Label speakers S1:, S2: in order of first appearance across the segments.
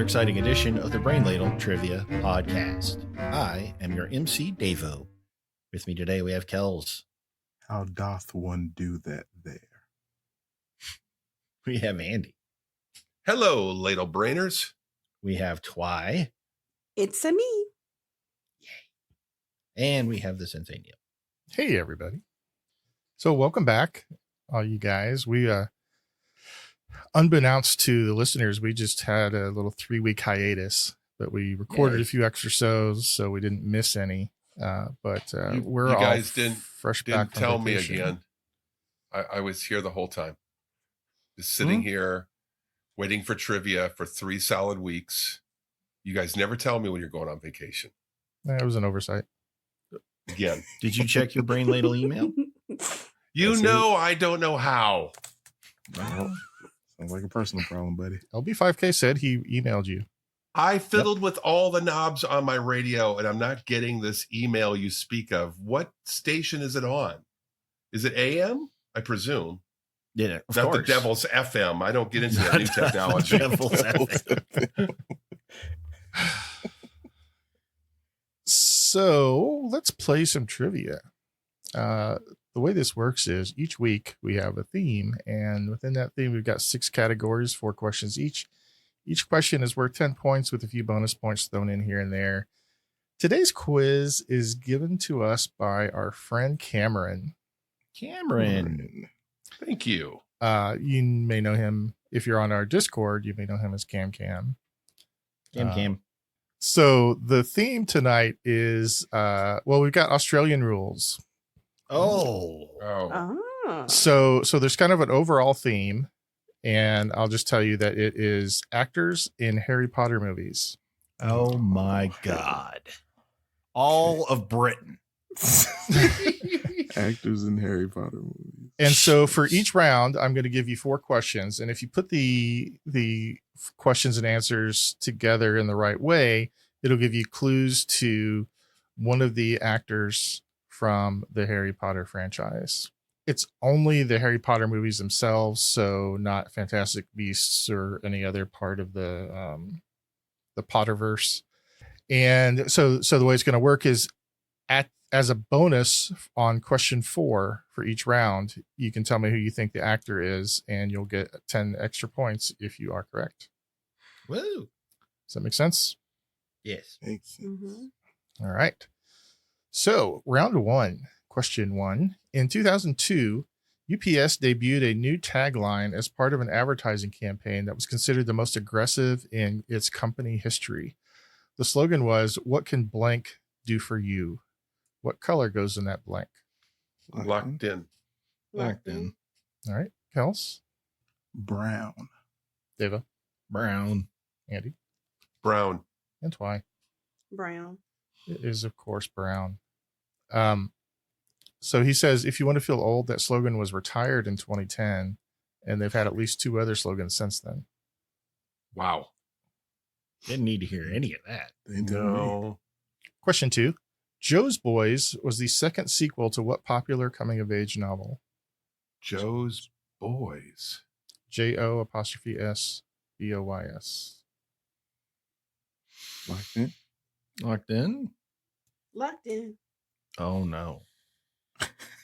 S1: exciting edition of the Brain Ladle Trivia Podcast. I am your MC, Davo. With me today, we have Kells.
S2: How doth one do that there?
S1: We have Andy.
S3: Hello, Ladle Brainers.
S1: We have Twy.
S4: It's a me.
S1: Yay. And we have the Sensei Neil.
S5: Hey, everybody. So welcome back, all you guys. We, unbeknownst to the listeners, we just had a little 3-week hiatus, but we recorded a few extra shows, so we didn't miss any. But we're all
S3: guys didn't
S5: back from
S3: tell
S5: vacation.
S3: me again. I was here the whole time, just sitting here waiting for trivia for 3 solid weeks. You guys never tell me when you're going on vacation.
S5: It was an oversight.
S3: Again.
S1: Did you check your Brain Ladle email?
S3: I don't know how.
S2: Well, sounds like a personal problem, buddy.
S5: LB5K said he emailed you.
S3: I fiddled with all the knobs on my radio, and I'm not getting this email you speak of. What station is it on? Is it AM? I presume.
S1: Yeah, of
S3: Not
S1: course.
S3: the Devil's FM. I don't get into that new technology.
S1: Devil's FM.
S5: So let's play some trivia. The way this works is each week we have a theme, and within that theme, we've got 6 categories, 4 questions each. Each question is worth 10 points with a few bonus points thrown in here and there. Today's quiz is given to us by our friend Camron.
S1: Cameron.
S3: Thank you.
S5: You may know him if you're on our Discord. You may know him as Cam.
S1: Cam.
S5: So the theme tonight is, we've got Australian rules.
S1: Oh.
S4: Ah.
S5: So there's kind of an overall theme, and I'll just tell you that it is actors in Harry Potter movies.
S1: Oh my God. All of Britain.
S2: Actors in Harry Potter movies.
S5: And so for each round, I'm going to give you 4 questions. And if you put the questions and answers together in the right way, it'll give you clues to one of the actors from the Harry Potter franchise. It's only the Harry Potter movies themselves, so not Fantastic Beasts or any other part of the Potterverse. And so the way it's going to work is as a bonus on question 4 for each round, you can tell me who you think the actor is, and you'll get 10 extra points if you are correct.
S1: Woo.
S5: Does that make sense?
S1: Yes.
S2: Makes sense.
S4: Mm-hmm.
S5: All right. So round 1, question 1. In 2002, UPS debuted a new tagline as part of an advertising campaign that was considered the most aggressive in its company history. The slogan was, "What can blank do for you?" What color goes in that blank?
S3: Locked in.
S1: Locked in.
S5: All right. Kels,
S2: Brown.
S5: Deva,
S1: Brown.
S5: Andy,
S3: Brown.
S5: and Twy.
S4: Brown.
S5: It is, of course, brown. So he says, if you want to feel old, that slogan was retired in 2010, and they've had at least 2 other slogans since then.
S3: Wow.
S1: Didn't need to hear any of that.
S2: They do.
S3: No.
S5: Question 2. Joe's Boys was the second sequel to what popular coming-of-age novel?
S3: Joe's Boys.
S5: JO'S BOYS.
S2: Locked in.
S1: Locked in?
S4: Locked in.
S1: Oh, no.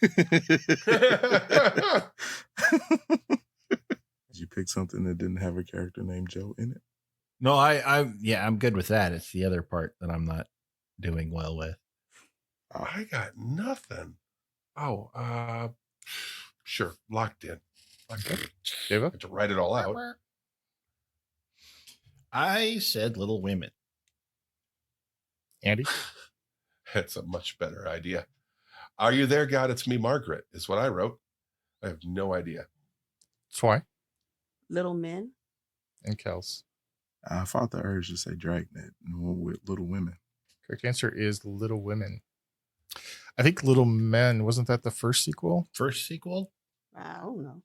S2: Did you pick something that didn't have a character named Joe in it?
S1: No, I'm good with that. It's the other part that I'm not doing well with.
S3: I got nothing. Oh, sure. Locked in.
S5: Deva?
S3: I have to write it all out.
S1: I said Little Women.
S5: Andy?
S3: That's a much better idea. Are you there, God? It's me, Margaret, is what I wrote. I have no idea.
S5: Twy?
S4: Little Men.
S5: And Kels.
S2: I fought the urge to say Dragnet and went with Little Women.
S5: Correct answer is Little Women. I think Little Men, wasn't that the first sequel?
S1: First sequel?
S4: I don't know.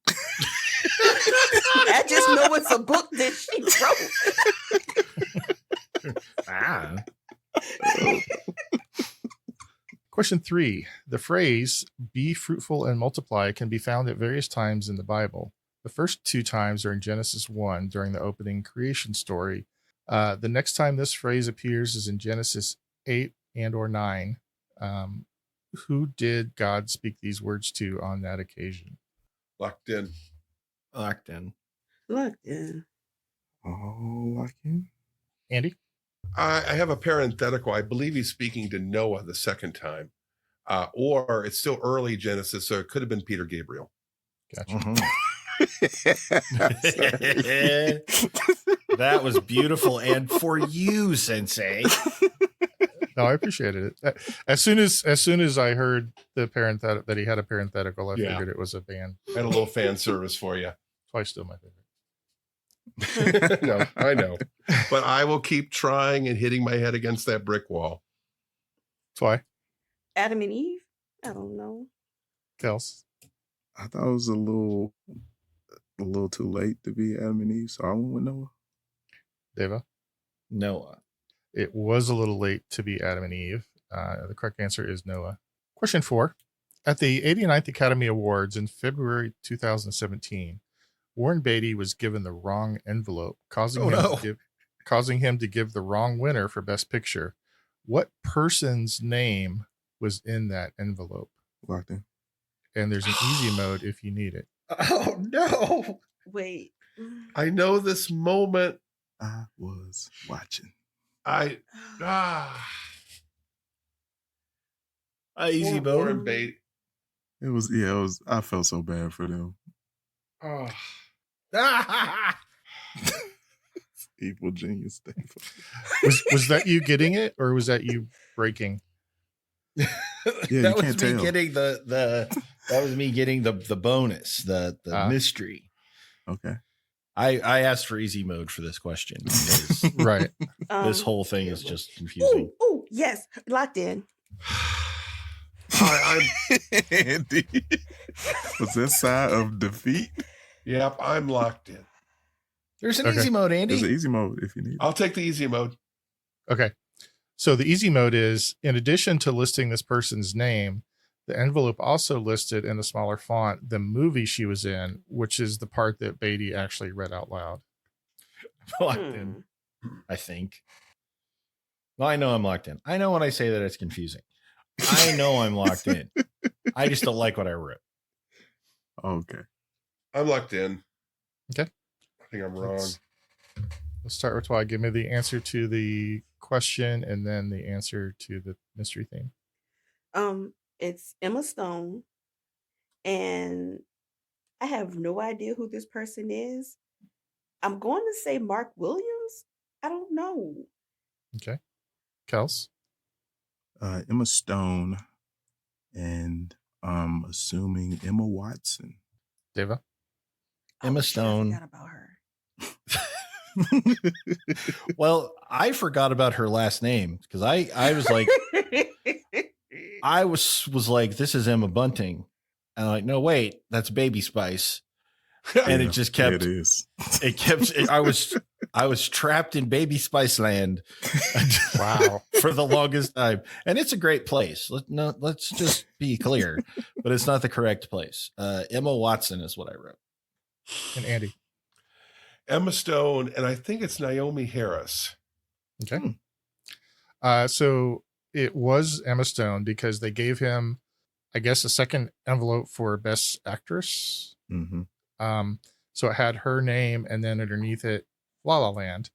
S4: I just know it's a book that she wrote.
S5: Question 3. The phrase, be fruitful and multiply, can be found at various times in the Bible. The first 2 times are in Genesis 1 during the opening creation story. The next time this phrase appears is in Genesis 8 and or 9. Who did God speak these words to on that occasion?
S3: Locked in.
S1: Locked in.
S4: Look, yeah.
S2: Oh, lock in.
S5: Andy?
S3: I have a parenthetical. I believe he's speaking to Noah the second time. Or it's still early Genesis, so it could have been Peter Gabriel.
S5: Gotcha.
S1: That was beautiful. And for you, Sensei.
S5: No, I appreciated it. As soon as I heard the parenthetical that he had a parenthetical, I
S3: Yeah.
S5: figured it was a band.
S3: I had a little fan service for you.
S5: Twice still my favorite.
S3: No, I know. But I will keep trying and hitting my head against that brick wall.
S5: That's why.
S4: Adam and Eve? I don't know.
S5: Kels.
S2: I thought it was a little too late to be Adam and Eve, so I went with Noah.
S5: Davo.
S1: Noah.
S5: It was a little late to be Adam and Eve. The correct answer is Noah. Question 4. At the 89th Academy Awards in February 2017, Warren Beatty was given the wrong envelope, causing him to give the wrong winner for Best Picture. What person's name was in that envelope?
S2: Locked in.
S5: And there's an easy mode if you need it.
S1: Oh, no.
S4: Wait.
S3: I know this moment.
S2: I was watching.
S1: Easy
S3: Warren
S1: mode.
S3: Beatty.
S2: It was. I felt so bad for them.
S3: Oh.
S2: Evil genius thing.
S5: Was that you getting it, or was that you breaking?
S2: Yeah,
S1: that was me
S2: you can't tell.
S1: getting that was me getting the bonus, the mystery.
S2: Okay.
S1: I asked for easy mode for this question because
S5: Right.
S1: this whole thing is just confusing.
S4: Oh, yes. Locked in.
S2: Andy. Was that sign of defeat?
S3: Yep, I'm locked in.
S1: There's an
S5: Okay.
S1: easy mode,
S2: There's an
S1: Andy.
S2: easy mode if you need it.
S3: I'll take the easy mode.
S5: Okay. So the easy mode is, in addition to listing this person's name, the envelope also listed in a smaller font the movie she was in, which is the part that Beatty actually read out loud.
S1: Locked in, I think. Well, I know I'm locked in. I know when I say that it's confusing. I know I'm locked in. I just don't like what I wrote.
S2: Okay.
S3: I'm locked in.
S5: Okay.
S3: I think I'm wrong.
S5: Let's start with why. Give me the answer to the question and then the answer to the mystery theme.
S4: It's Emma Stone, and I have no idea who this person is. I'm going to say Mark Williams. I don't know.
S5: Okay. Kels.
S2: Emma Stone, and I'm assuming Emma Watson.
S5: Deva.
S1: Emma
S4: Oh, shit,
S1: Stone.
S4: I forgot about her.
S1: Well, I forgot about her last name because I was like, I was like, this is Emma Bunting. And I'm like, no, wait, that's Baby Spice. And it just kept,
S2: It is.
S1: I was trapped in Baby Spice land.
S5: Wow.
S1: For the longest time. And it's a great place. Let's just be clear, but it's not the correct place. Emma Watson is what I wrote.
S5: And Andy.
S3: Emma Stone, and I think it's Naomi Harris.
S5: Okay. So it was Emma Stone because they gave him, I guess, a second envelope for Best Actress.
S2: Mm-hmm.
S5: So it had her name and then underneath it, La La Land.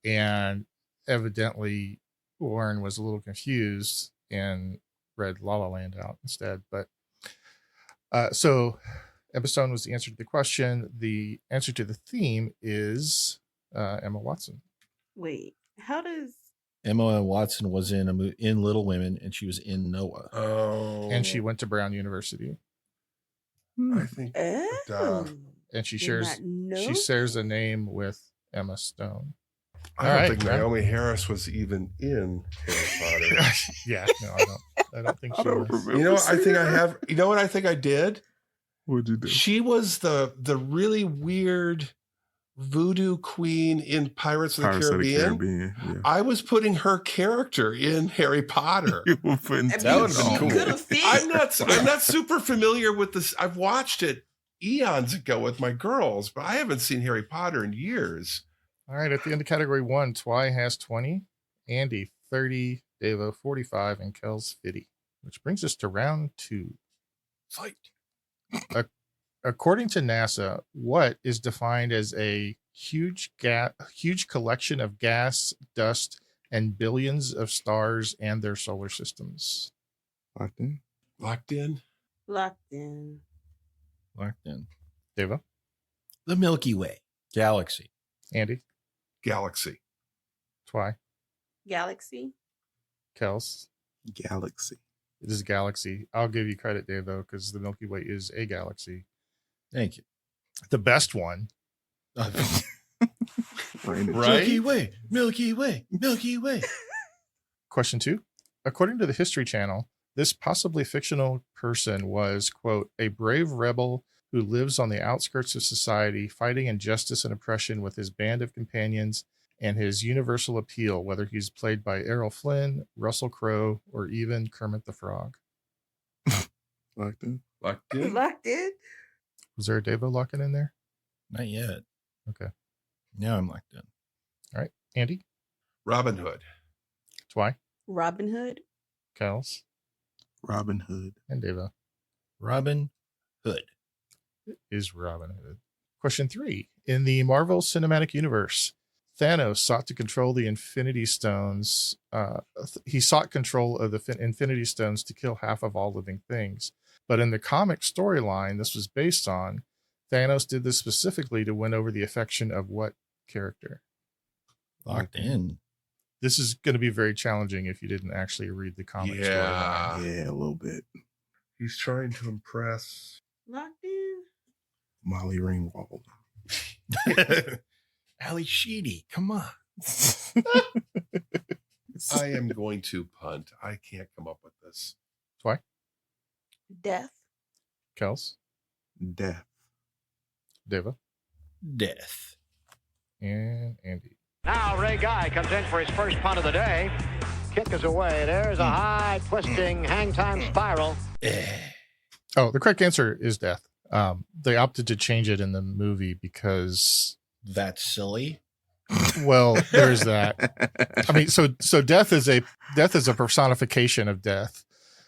S5: And evidently Warren was a little confused and read La La Land out instead. But so Emma Stone was the answer to the question. The answer to the theme is Emma Watson.
S4: Wait, how does
S1: Emma Watson was in Little Women, and she was in Noah.
S3: Oh.
S5: And she went to Brown University.
S3: I think.
S4: oh,
S5: And she
S4: did
S5: shares
S4: not know
S5: she shares a name with Emma Stone.
S3: I don't
S5: All right,
S3: think
S5: yeah.
S3: Naomi Harris was even in Harry Potter.
S5: Yeah, no, I don't think
S2: I
S5: she
S2: don't
S5: was.
S2: remember.
S3: You know what I think I
S2: seeing
S3: have? You know what I think I did?
S2: that. What'd you do?
S3: She was the really weird voodoo queen in Pirates of the
S2: Pirates
S3: Caribbean.
S2: of the Caribbean. Yeah.
S3: I was putting her character in Harry Potter.
S2: You were putting
S4: I mean,
S1: That would've been
S4: she
S1: cool.
S4: could have fit.
S3: I'm not super familiar with this. I've watched it eons ago with my girls, but I haven't seen Harry Potter in years.
S5: All right. At the end of category 1, Twy has 20, Andy 30, Davo 45, and Kel's 50, which brings us to round 2.
S3: Fight.
S5: According to NASA, what is defined as a huge collection of gas, dust, and billions of stars and their solar systems?
S2: Locked in.
S3: Locked in.
S4: Locked in.
S1: Locked in.
S5: Davo,
S1: The Milky Way. Galaxy.
S5: Andy,
S3: Galaxy.
S5: Twy,
S4: Galaxy.
S5: Kels.
S2: Galaxy.
S5: It is a galaxy. I'll give you credit, Davo, because the Milky Way is a galaxy.
S1: Thank you.
S5: The best one.
S2: Right.
S1: Milky Way. Milky Way. Milky Way.
S5: Question 2. According to the History Channel, this possibly fictional person was, quote, a brave rebel who lives on the outskirts of society, fighting injustice and oppression with his band of companions and his universal appeal, whether he's played by Errol Flynn, Russell Crowe, or even Kermit the Frog.
S2: Locked in.
S3: Locked in.
S4: Locked in.
S5: Was there a Davo locking in there?
S1: Not yet.
S5: Okay.
S1: Now I'm locked in.
S5: All right. Andy,
S3: Robin Hood.
S5: Twy,
S4: Robin Hood.
S5: Kels,
S2: Robin Hood.
S5: and Davo.
S1: Robin Hood.
S5: It is Robin Hood. Question 3. In the Marvel Cinematic Universe, Thanos sought to control the Infinity Stones. He sought control of the Infinity Stones to kill half of all living things. But in the comic storyline this was based on, Thanos did this specifically to win over the affection of what character?
S1: Locked in.
S5: This is going to be very challenging if you didn't actually read the comic storyline.
S2: Yeah, a little bit.
S3: He's trying to impress.
S4: Locked in.
S2: Molly Ringwald.
S1: Ali Sheedy. Come on.
S3: I am going to punt. I can't come up with this.
S5: Twy,
S4: Death.
S5: Kels,
S2: Death.
S5: Davo,
S1: Death.
S5: and Andy.
S6: Now Ray Guy comes in for his first punt of the day. Kick is away. There's a high twisting hang time spiral.
S5: Oh, the correct answer is death. They opted to change it in the movie because,
S1: That's silly.
S5: well, there's that. I mean, so death is a personification of death,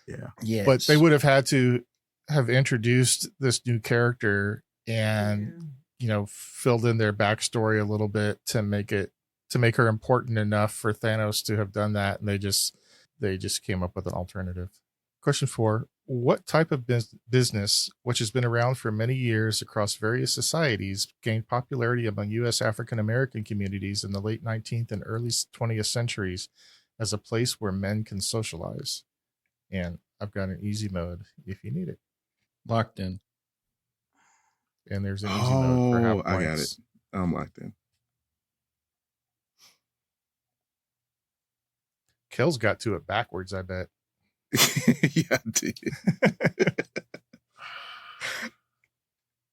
S2: Yeah.
S1: Yes.
S5: but they would have had to have introduced this new character and filled in their backstory a little bit to make her important enough for Thanos to have done that, and they just came up with an alternative. Question 4. What type of business, which has been around for many years across various societies, gained popularity among U.S. African American communities in the late 19th and early 20th centuries as a place where men can socialize? And I've got an easy mode if you need it.
S1: Locked in.
S5: And there's an easy mode for half points.
S2: I got it. I'm locked in.
S5: Kel's got to it backwards, I bet.
S2: Yeah, I did.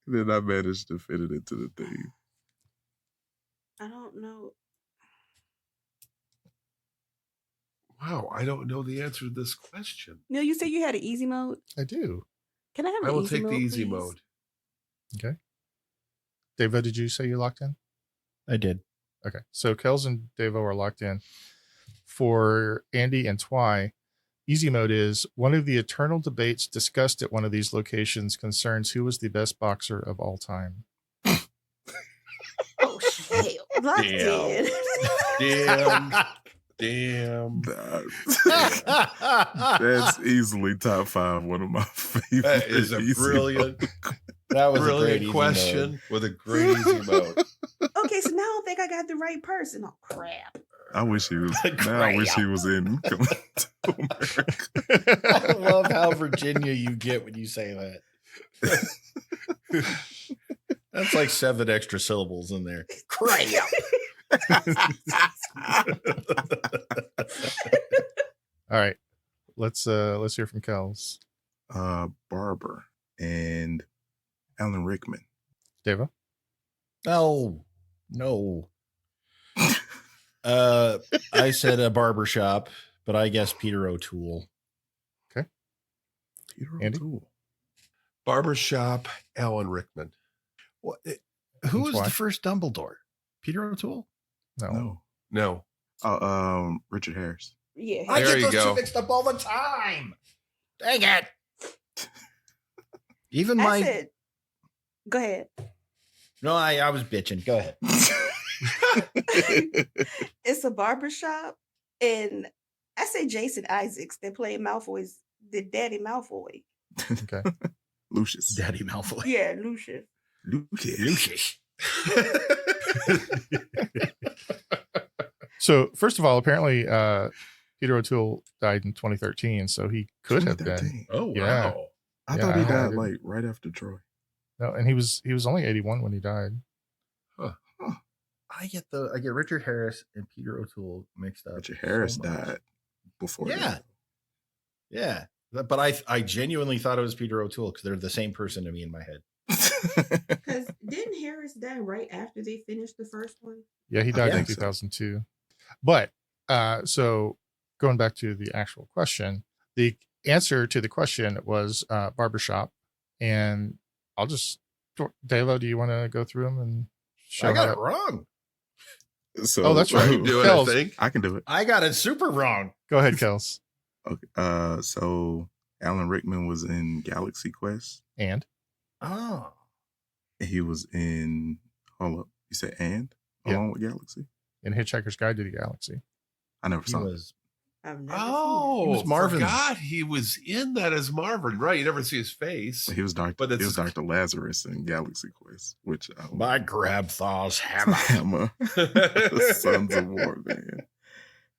S2: Then I managed to fit it into the thing.
S4: I don't know.
S3: Wow, I don't know the answer to this question.
S4: Neil, you said you had an easy mode.
S5: I do.
S4: Can I have
S3: I
S4: an
S3: will
S4: easy
S3: take
S4: mode,
S3: the easy
S4: please?
S3: mode.
S5: Okay. Davo, did you say you're locked in?
S1: I did.
S5: Okay. So Kels and Davo are locked in. For Andy and Twy, easy mode is one of the eternal debates discussed at one of these locations concerns who was the best boxer of all time.
S4: Oh, shit. Locked in.
S3: Damn.
S2: That's easily top 5. One of my favorite.
S3: That is a
S2: easy
S3: brilliant,
S1: That was a great
S3: brilliant
S1: easy
S3: question
S1: mode.
S3: with a great easy mode.
S4: Okay, so now I don't think I got the right person. Oh, crap.
S2: I wish he was. Now I wish he was in Coming to America.
S1: I love how Virginia you get when you say that. That's like 7 extra syllables in there. Crap.
S5: All right. Let's hear from Kels.
S2: Barber and Alan Rickman.
S5: Davo.
S1: Oh, no. I said a barber shop, but I guess Peter O'Toole.
S2: Peter
S5: Andy?
S2: O'Toole.
S3: Barbershop, Alan Rickman.
S1: Who was
S5: Why?
S1: the first Dumbledore? Peter O'Toole?
S5: No.
S3: No.
S2: Oh, Richard Harris.
S4: Yeah.
S3: I There you go.
S1: mixed up all the time. Dang it. Even
S4: I
S1: my
S4: said, go ahead.
S1: no, I was bitching. Go ahead.
S4: It's a barbershop, and I say Jason Isaacs that played Malfoy's the Daddy Malfoy.
S5: Okay.
S2: Lucius.
S1: Daddy Malfoy.
S4: Yeah, Lucius.
S2: Lucas.
S5: So first of all, apparently Peter O'Toole died in 2013, so he could have been.
S2: 2013.
S3: Oh,
S5: Yeah.
S3: wow.
S2: I
S5: Yeah,
S2: thought he
S5: I
S2: died
S5: did.
S2: like right after Troy.
S5: No, and he was only 81 when he died.
S1: I get Richard Harris and Peter O'Toole mixed up.
S2: Richard Harris
S1: so much.
S2: died before.
S1: Yeah.
S2: that.
S1: Yeah. But I genuinely thought it was Peter O'Toole because they're the same person to me in my head.
S4: Because didn't Harris die right after they finished the first one?
S5: Yeah, he died in
S2: think so.
S5: 2002. But so going back to the actual question, the answer to the question was barbershop. And I'll just, Davo, do you want to go through them and show
S1: I got
S5: how-
S1: it wrong.
S2: So,
S5: Oh, that's right.
S3: You do it,
S5: Kells.
S3: I think.
S2: I can do it.
S1: I got it super wrong.
S5: Go ahead, Kels.
S2: Okay. So Alan Rickman was in Galaxy Quest.
S5: And
S1: Oh.
S2: He was in. Hold up. You said and
S5: Yeah.
S2: along with Galaxy.
S5: in Hitchhiker's Guide to the Galaxy.
S2: I never
S1: He
S2: saw it.
S1: was
S4: I've never
S3: Oh,
S1: He was Marvin.
S3: Forgot he was in that as Marvin. Right. You never see his face.
S2: But he was Dr.
S3: But
S2: He
S3: it's-
S2: was Dr. Lazarus in Galaxy Quest, which
S1: my grab thaw's hammer.
S2: Hammer, the Sons of War man.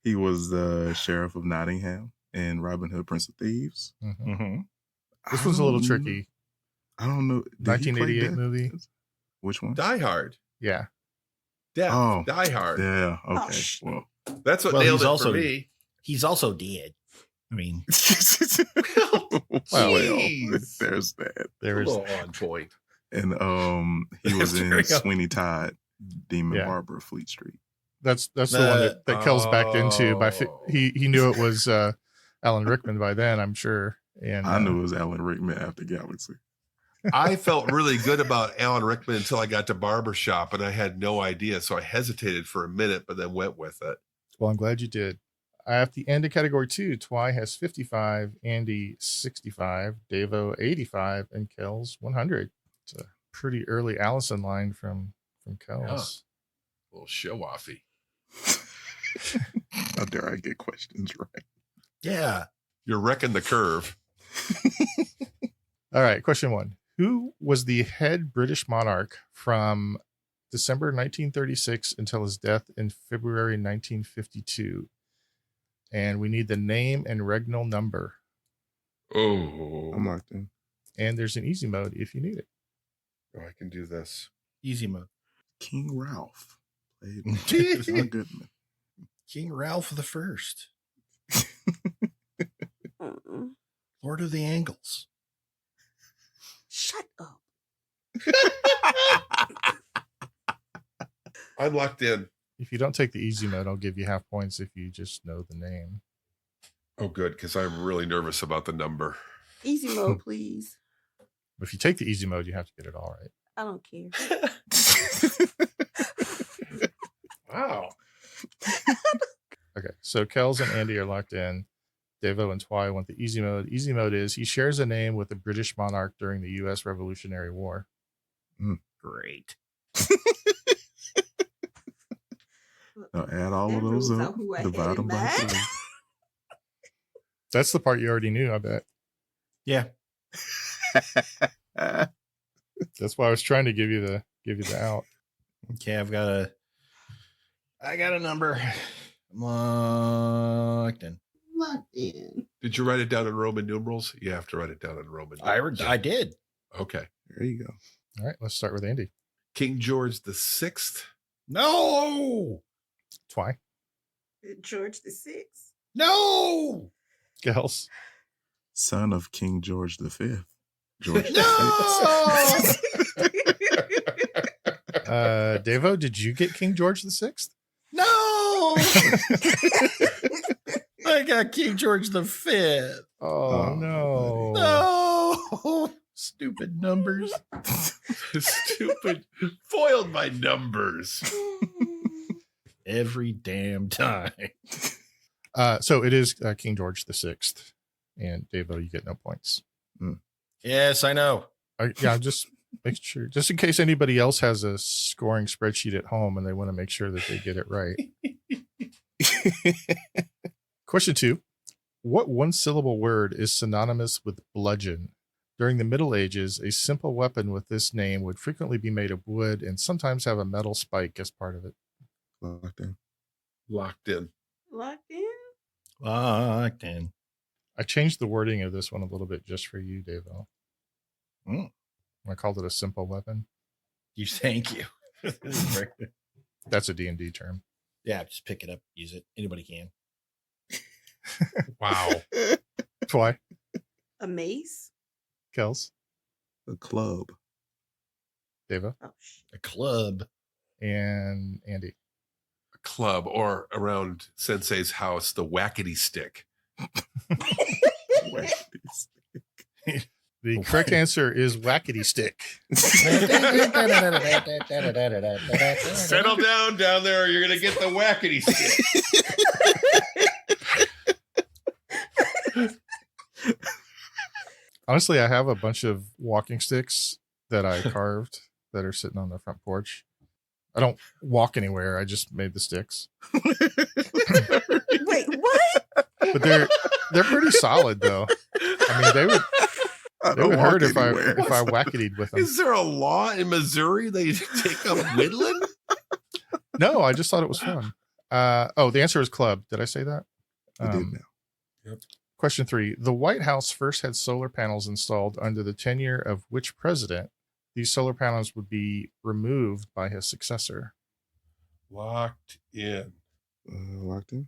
S2: He was the sheriff of Nottingham in Robin Hood, Prince of Thieves.
S5: Mhm.
S1: Mm-hmm.
S5: This
S2: I
S5: one's a little
S2: don't-
S5: tricky.
S2: I don't know. Did he play
S5: 1988
S2: Death?
S5: movie.
S2: Which one?
S3: Die Hard.
S5: Yeah.
S3: Death.
S2: Oh,
S3: Die Hard.
S2: Yeah.
S4: Oh,
S2: Okay. Well.
S3: That's what
S1: Well,
S3: nailed
S1: he's
S3: it
S1: also-
S3: for me.
S1: He's also dead. I mean,
S2: well,
S3: Jeez.
S2: there's that.
S5: There
S3: A
S5: is
S3: little on point.
S2: And he was
S1: There we
S2: in
S1: go.
S2: Sweeney Todd, Demon
S5: Yeah.
S2: Barber of Fleet Street.
S5: that's the one that Kel's backed into by
S3: Oh.
S5: he knew it was Alan Rickman by then, I'm sure. And
S2: I knew it was Alan Rickman after Galaxy.
S3: I felt really good about Alan Rickman until I got to Barbershop, and I had no idea. So I hesitated for a minute, but then went with it.
S5: well, I'm glad you did. At the end of category 2, Twy has 55, Andy 65, Davo 85, and Kel's 100. It's a pretty early Allison line from Kel's.
S3: A little show-offy.
S2: How dare I get questions right?
S1: yeah.
S3: You're wrecking the curve.
S5: All right, question 1. Who was the head British monarch from December 1936 until his death in February 1952? And we need the name and regnal number.
S3: Oh,
S2: I'm locked in.
S5: And there's an easy mode if you need it.
S3: I can do this.
S1: Easy mode.
S2: King Ralph played by John Goodman.
S1: King Ralph the First,
S4: Mm-mm.
S1: Lord of the Angles.
S4: Shut up.
S3: I'm locked in.
S5: If you don't take the easy mode, I'll give you half points if you just know the name.
S3: Oh, good, because I'm really nervous about the number.
S4: Easy mode, please.
S5: But if you take the easy mode, you have to get it all right.
S4: I don't care.
S3: Wow.
S5: Okay, so Kells and Andy are locked in. Davo and Twy want the easy mode. Easy mode is he shares a name with a British monarch during the U.S. Revolutionary War.
S1: Great.
S2: Now add all
S4: That
S2: of those
S4: rules
S2: up,
S4: out who I
S2: divide
S4: had
S2: them
S4: in
S2: by
S4: mind.
S2: 3.
S5: That's the part you already knew, I bet.
S1: Yeah.
S5: That's why I was trying to give you the out.
S1: Okay, I got a number. I'm locked in.
S4: Locked in.
S3: Did you write it down in Roman numerals? You have to write it down in Roman numerals.
S1: I did.
S3: Okay.
S2: There you go.
S5: All right, let's start with Andy.
S3: King George the Sixth.
S1: No.
S5: Twy,
S4: George the Sixth.
S1: No.
S5: Kells,
S2: Son of King George V. George
S1: No.
S5: Davo, did you get King George VI?
S1: No. I got King George the Fifth.
S5: Oh,
S2: Oh,
S5: no.
S1: No. Stupid numbers.
S3: Stupid. Foiled by numbers.
S1: Every damn time.
S5: So it is King George VI. And Davo, you get no points.
S1: Yes, I know.
S5: Yeah, just make sure, just in case anybody else has a scoring spreadsheet at home and they want to make sure that they get it right. Question 2. What one-syllable word is synonymous with bludgeon? During the Middle Ages, a simple weapon with this name would frequently be made of wood and sometimes have a metal spike as part of it.
S2: Locked in.
S3: Locked in.
S4: Locked in?
S1: Locked in.
S5: I changed the wording of this one a little bit just for you, Davo. I called it a simple weapon.
S1: You thank you.
S5: That's a D&D term.
S1: Yeah, just pick it up, use it. Anybody can.
S3: Wow.
S5: Why?
S4: A mace?
S5: Kels,
S2: A club.
S5: Davo,
S4: Oh, shit.
S1: A club.
S5: and Andy.
S3: A club, or around Sensei's house, the whackety stick.
S5: The correct answer is whackety stick.
S3: Settle down there, or you're going to get the whackety stick.
S5: Honestly, I have a bunch of walking sticks that I carved that are sitting on the front porch. I don't walk anywhere. I just made the sticks.
S4: Wait, what?
S5: But they're pretty solid though. I mean, they would hurt if I wacketied with them.
S3: Is there a law in Missouri that you take up whittling?
S5: No, I just thought it was fun. The answer is club. Did I say that?
S2: I did now.
S3: Yep.
S5: Question 3. The White House first had solar panels installed under the tenure of which president? These solar panels would be removed by his successor.
S3: Locked in.
S2: Locked in.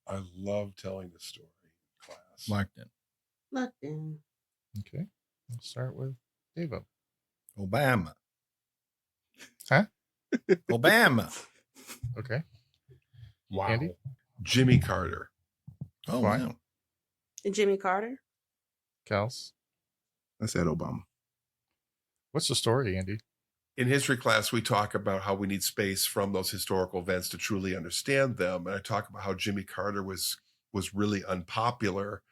S3: I love telling the story in class.
S1: Locked in.
S4: Locked in.
S5: Okay. We'll start with Davo.
S1: Obama.
S5: Huh?
S1: Obama.
S5: Okay.
S3: Wow.
S5: Andy?
S3: Jimmy Carter.
S1: Oh,
S5: Why?
S1: wow.
S4: And Jimmy Carter?
S5: Kels.
S2: I said Obama.
S5: What's the story, Andy?
S3: In history class, we talk about how we need space from those historical events to truly understand them. And I talk about how Jimmy Carter was really unpopular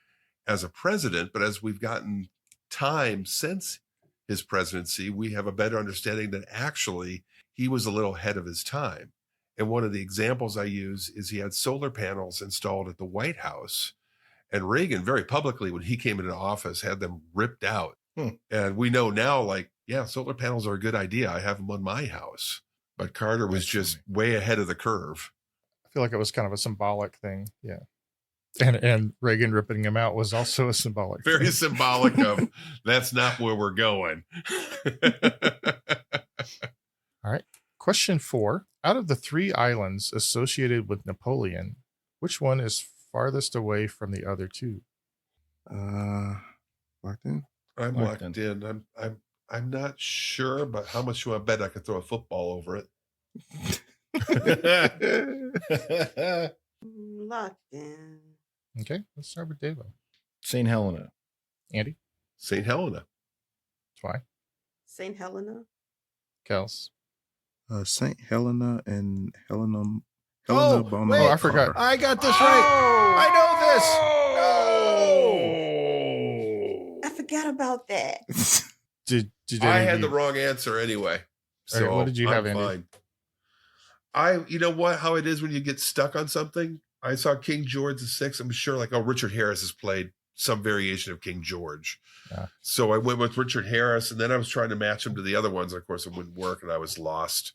S3: as a president. But as we've gotten time since his presidency, we have a better understanding that actually he was a little ahead of his time. And one of the examples I use is he had solar panels installed at the White House. And Reagan, very publicly, when he came into office, had them ripped out. And we know now, like, yeah, solar panels are a good idea. I have them on my house. But Carter was just way ahead of the curve.
S5: I feel like it was kind of a symbolic thing. Yeah. And Reagan ripping him out was also a symbolic
S3: Very
S5: thing.
S3: symbolic of that's not where we're going.
S5: All right. Question 4. Out of the 3 islands associated with Napoleon, which one is farthest away from the other 2?
S2: Locked in.
S3: I'm
S1: Locked
S3: locked in. I'm not sure, but how much do I bet I could throw a football over it?
S4: Locked in.
S5: Okay. Let's start with Davo.
S1: St. Helena.
S5: Andy?
S3: St. Helena.
S5: Twy?
S4: St. Helena?
S5: Kels?
S2: St. Helena and Helena
S1: Oh,
S2: Bonham
S1: wait.
S5: Oh, I forgot.
S2: Carter.
S1: I got this right. I know this.
S4: I forgot about that.
S5: Did
S3: I
S5: any of
S3: had the
S5: you-
S3: wrong answer anyway.
S5: All right,
S3: So
S5: what did you
S3: I'm
S5: have, Andy?
S3: fine. You know what? How it is when you get stuck on something. I saw King George VI. I'm sure, like, Richard Harris has played some variation of King George.
S5: Yeah.
S3: So I went with Richard Harris, and then I was trying to match him to the other ones. Of course, it wouldn't work, and I was lost.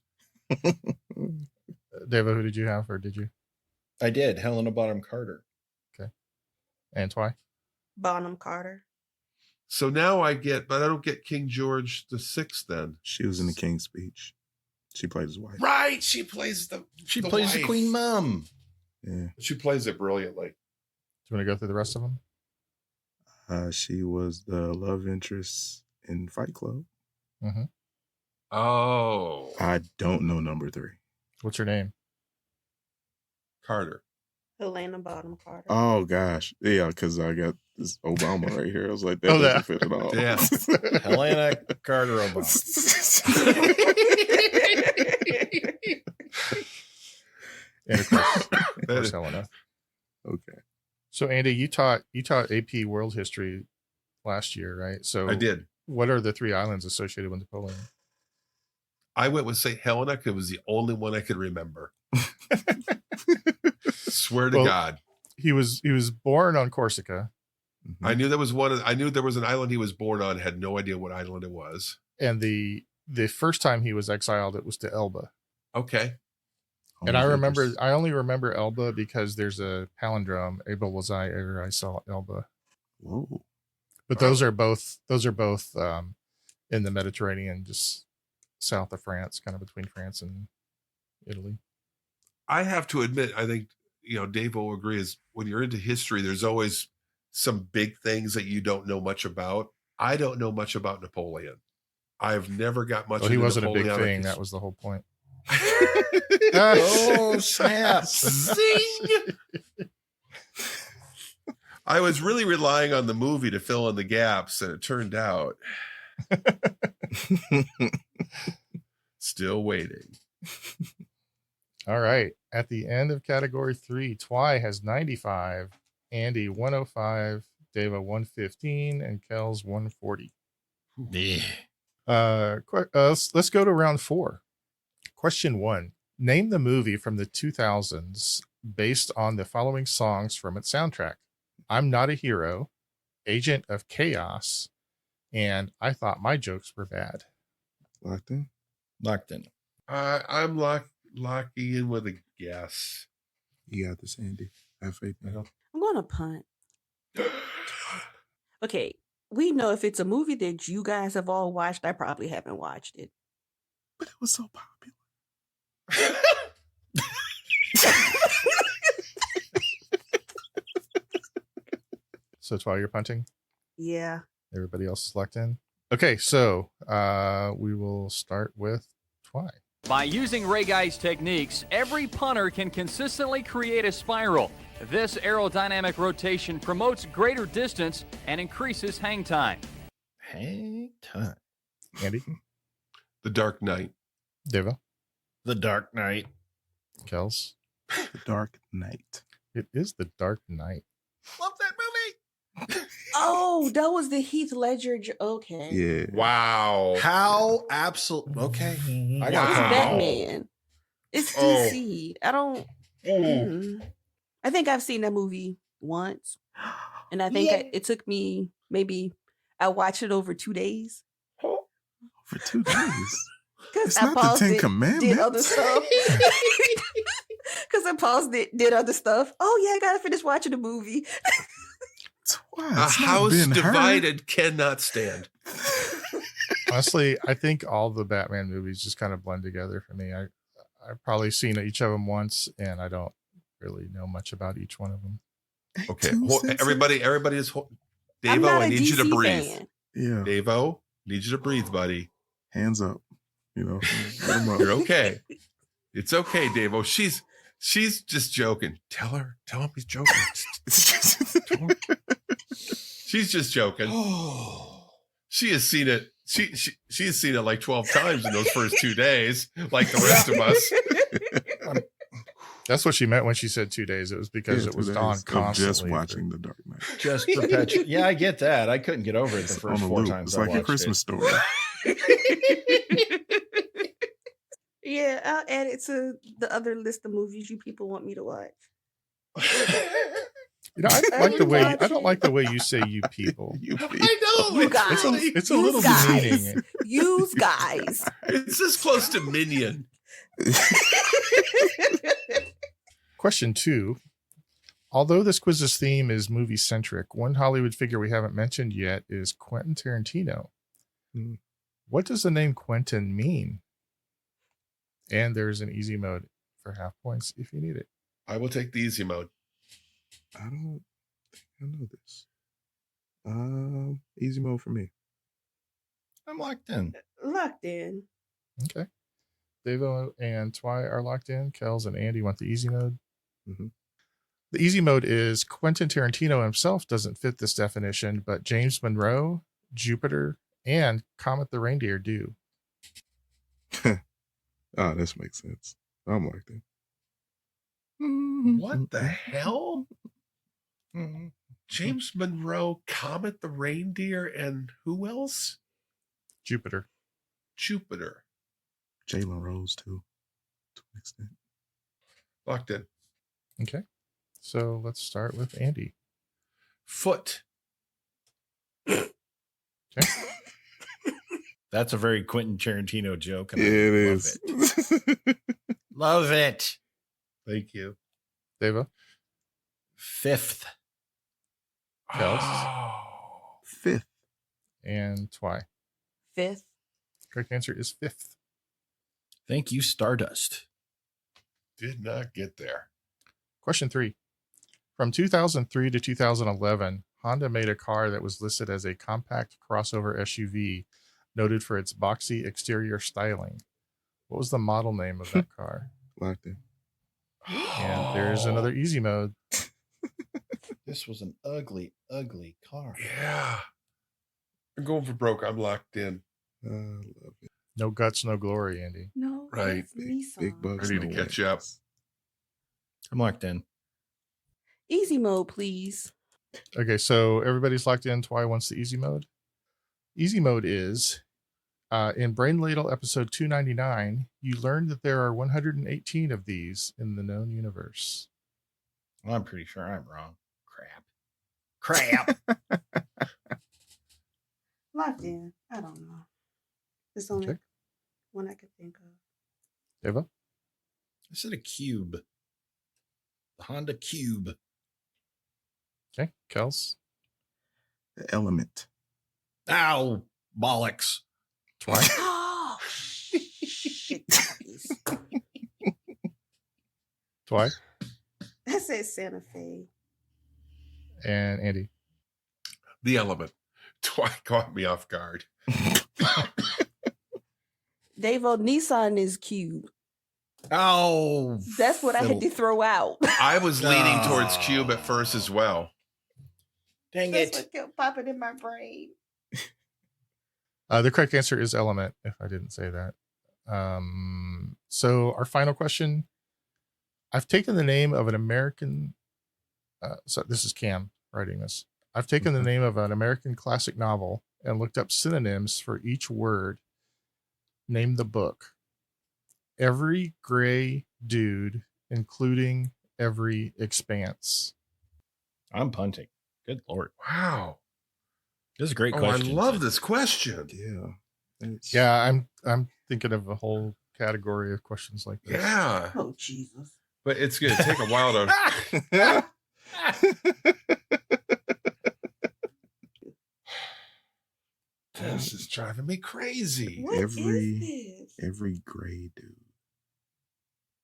S5: Davo, who did you have, or did you?
S1: I did. Helena Bonham Carter.
S5: And Twy?
S4: Bonham Carter.
S3: So now I don't get King George VI then.
S2: She was in the King's Speech. She played his wife.
S3: Right. She plays the
S1: plays the
S3: wife.
S1: Queen Mom.
S2: Yeah.
S3: She plays it brilliantly.
S5: Do you want to go through the rest of them?
S2: She was the love interest in Fight Club.
S5: Mm-hmm.
S3: Oh,
S2: I don't know number 3.
S5: What's her name?
S3: Carter.
S4: Helena Bonham Carter.
S2: Oh gosh, yeah, because I got this Obama right here. I was like, that
S5: Oh,
S2: doesn't
S5: that-
S2: fit at all.
S3: Yeah.
S1: Helena Carter Obama.
S5: And of course Helena.
S2: Okay.
S5: So Andy, you taught AP World History last year, right? So
S3: I did.
S5: What are the 3 islands associated with Napoleon?
S3: I went with St. Helena because it was the only one I could remember. Swear to
S5: Well,
S3: God.
S5: He was born on Corsica,
S3: I knew there was one. I knew there was an island he was born on. Had no idea what island it was.
S5: and the first time he was exiled, it was to Elba.
S3: Okay.
S5: And I only remember Elba because there's a palindrome. Aba was I ere I saw Elba.
S2: Whoa.
S5: But those are both in the Mediterranean, just south of France, kind of between France and Italy.
S3: I have to admit, I think, Dave will agree, is when you're into history, there's always some big things that you don't know much about. I don't know much about Napoleon. I've never got much.
S5: Well, he wasn't a big
S3: Napoleonic
S5: thing. That was the whole point.
S1: Oh, snap.
S3: Zing! I was really relying on the movie to fill in the gaps, and it turned out still waiting.
S5: All right. At the end of category 3, Twy has 95, Andy 105, Dava 115, and Kells 140.
S1: Yeah.
S5: Let's go to round 4. Question 1. Name the movie from the 2000s based on the following songs from its soundtrack: I'm Not a Hero, Agent of Chaos, and I Thought My Jokes Were Bad.
S2: Locked in?
S1: Locked in.
S3: I'm locking in with a guess.
S2: You got this, Andy. Have faith.
S4: I'm going to punt. Okay, we know if it's a movie that you guys have all watched, I probably haven't watched it.
S2: But it was so popular.
S5: So Twy, you're punting?
S4: Yeah.
S5: Everybody else is locked in? Okay, so we will start with Twy.
S7: By using Ray Guy's techniques, every punter can consistently create a spiral. This aerodynamic rotation promotes greater distance and increases hang time.
S1: Hang time.
S5: Andy?
S3: The Dark Knight.
S5: Deva?
S1: The Dark Knight.
S5: Kells?
S2: The Dark Knight.
S5: It is The Dark Knight.
S3: Love that movie.
S4: Oh, that was the Heath Ledger. Okay.
S2: Yeah.
S3: Wow.
S1: How absolute. Okay. I
S4: It's
S1: got
S3: Wow.
S4: Batman. It's DC. I don't. I think I've seen that movie once, and I think it took me I watched it over 2 days
S2: For 2 days.
S4: because
S2: It's
S4: I
S2: not the
S4: paused
S2: Ten
S4: it,
S2: Commandments.
S4: did other stuff. Because I paused it, did other stuff. Oh yeah, I gotta finish watching the movie.
S2: Twice.
S3: A
S2: It's not
S3: house
S2: Ben Hur.
S3: divided cannot stand.
S5: Honestly, I think all the Batman movies just kind of blend together for me. I've probably seen each of them once, and I don't really know much about each one of them.
S3: Okay.
S2: 2 cents.
S3: Everybody is.
S4: I'm
S3: Davo,
S4: not
S3: I
S4: a
S3: need you to
S4: DC
S3: breathe.
S4: fan.
S2: Yeah.
S3: Davo, need you to breathe, buddy.
S2: Hands up. Let him up.
S3: You're okay. It's okay, Davo. She's just joking. Tell him he's joking. She's just joking. She has seen it. She has seen it like 12 times in those first 2 days, like the rest of us.
S5: That's what she meant when she said 2 days. It was because it was
S2: 2
S5: on
S2: days of
S5: constantly.
S2: just watching The Dark Knight.
S1: Just perpetual. Yeah, I get that. I couldn't get over it the
S2: It's
S1: first
S2: on a
S1: 4
S2: loop.
S1: times.
S2: It's
S1: I
S2: like a
S1: watched
S2: Christmas
S1: it.
S2: story.
S4: Yeah, I'll add it to the other list of movies you people want me to watch.
S5: You know, I don't like the way you say "you people."
S2: You
S3: I know.
S4: You guys.
S5: It's a
S4: You
S5: little
S4: guys.
S5: demeaning.
S4: Use guys.
S3: It's this close to Minion.
S5: Question 2. Although this quiz's theme is movie centric, one Hollywood figure we haven't mentioned yet is Quentin Tarantino.
S2: Hmm.
S5: What does the name Quentin mean? And there's an easy mode for half points if you need it.
S3: I will take the easy mode.
S2: I don't think I know this. Easy mode for me.
S1: I'm locked in.
S4: Locked in.
S5: Okay. Davo and Twy are locked in. Kells and Andy want the easy mode.
S2: Mhm.
S5: The easy mode is Quentin Tarantino himself doesn't fit this definition, but James Monroe, Jupiter, and Comet the Reindeer do.
S2: Oh, this makes sense. I'm like that.
S3: What the hell? James Monroe, Comet the Reindeer, and who else?
S5: Jupiter.
S3: Jupiter.
S2: Jalen Rose, too, to an extent.
S3: Locked in.
S5: Okay. So let's start with Andy.
S3: Foot.
S5: Okay.
S1: That's a very Quentin Tarantino joke. And
S2: It
S1: I love
S2: is.
S1: it. Love it.
S3: Thank you.
S5: Davo.
S1: Fifth.
S5: Kels.
S3: Oh.
S2: Fifth.
S5: And Twy.
S4: Fifth.
S5: Correct answer is fifth.
S1: Thank you, Stardust.
S3: Did not get there.
S5: Question 3. From 2003 to 2011, Honda made a car that was listed as a compact crossover SUV, noted for its boxy exterior styling. What was the model name of that car?
S2: Locked in.
S5: And there's another easy mode.
S1: This was an ugly, ugly car.
S3: Yeah. I'm going for broke. I'm locked in.
S2: I love it.
S5: No guts, no glory, Andy.
S4: No,
S3: Right.
S4: that's Nissan.
S2: Big bucks.
S3: I need to
S2: no
S3: catch
S2: wings.
S3: up.
S1: I'm locked in.
S4: Easy mode, please.
S5: Okay, so everybody's locked in. Twy wants the easy mode. Easy mode is in Brain Ladle episode 299, you learned that there are 118 of these in the known universe.
S1: Well, I'm pretty sure I'm wrong. Crap.
S4: Locked in. I don't know. It's the only
S5: Okay.
S4: one I could think of.
S5: Eva?
S1: I said a cube. The Honda Cube.
S5: Okay. Kels?
S2: The Element.
S1: Ow, bollocks.
S5: Twy?
S4: Oh, shit.
S5: Twy?
S4: I said Santa Fe.
S5: And Andy?
S3: The Element. Twy caught me off guard.
S4: Davo, Nissan is cube.
S1: Oh,
S4: That's what I had to throw out.
S3: I was leaning towards
S1: Oh.
S3: Cube at first as well.
S1: dang
S4: That's
S1: it.
S4: what kept popping in my brain.
S5: The correct answer is Element, if I didn't say that. So our final question. I've taken the name of an American. So this is Cam writing this. I've taken the name of an American classic novel and looked up synonyms for each word. Name the book. Every gray dude, including every expanse.
S1: I'm punting. Good Lord.
S3: Wow.
S1: This is a great
S3: Oh,
S1: question.
S3: I love this question.
S2: Yeah. It's-
S5: Yeah, I'm thinking of a whole category of questions like this.
S3: Yeah.
S4: Oh, Jesus.
S3: But it's going to take a while to. This is driving me crazy.
S4: What is
S2: Every-
S4: this?
S2: Every gray dude,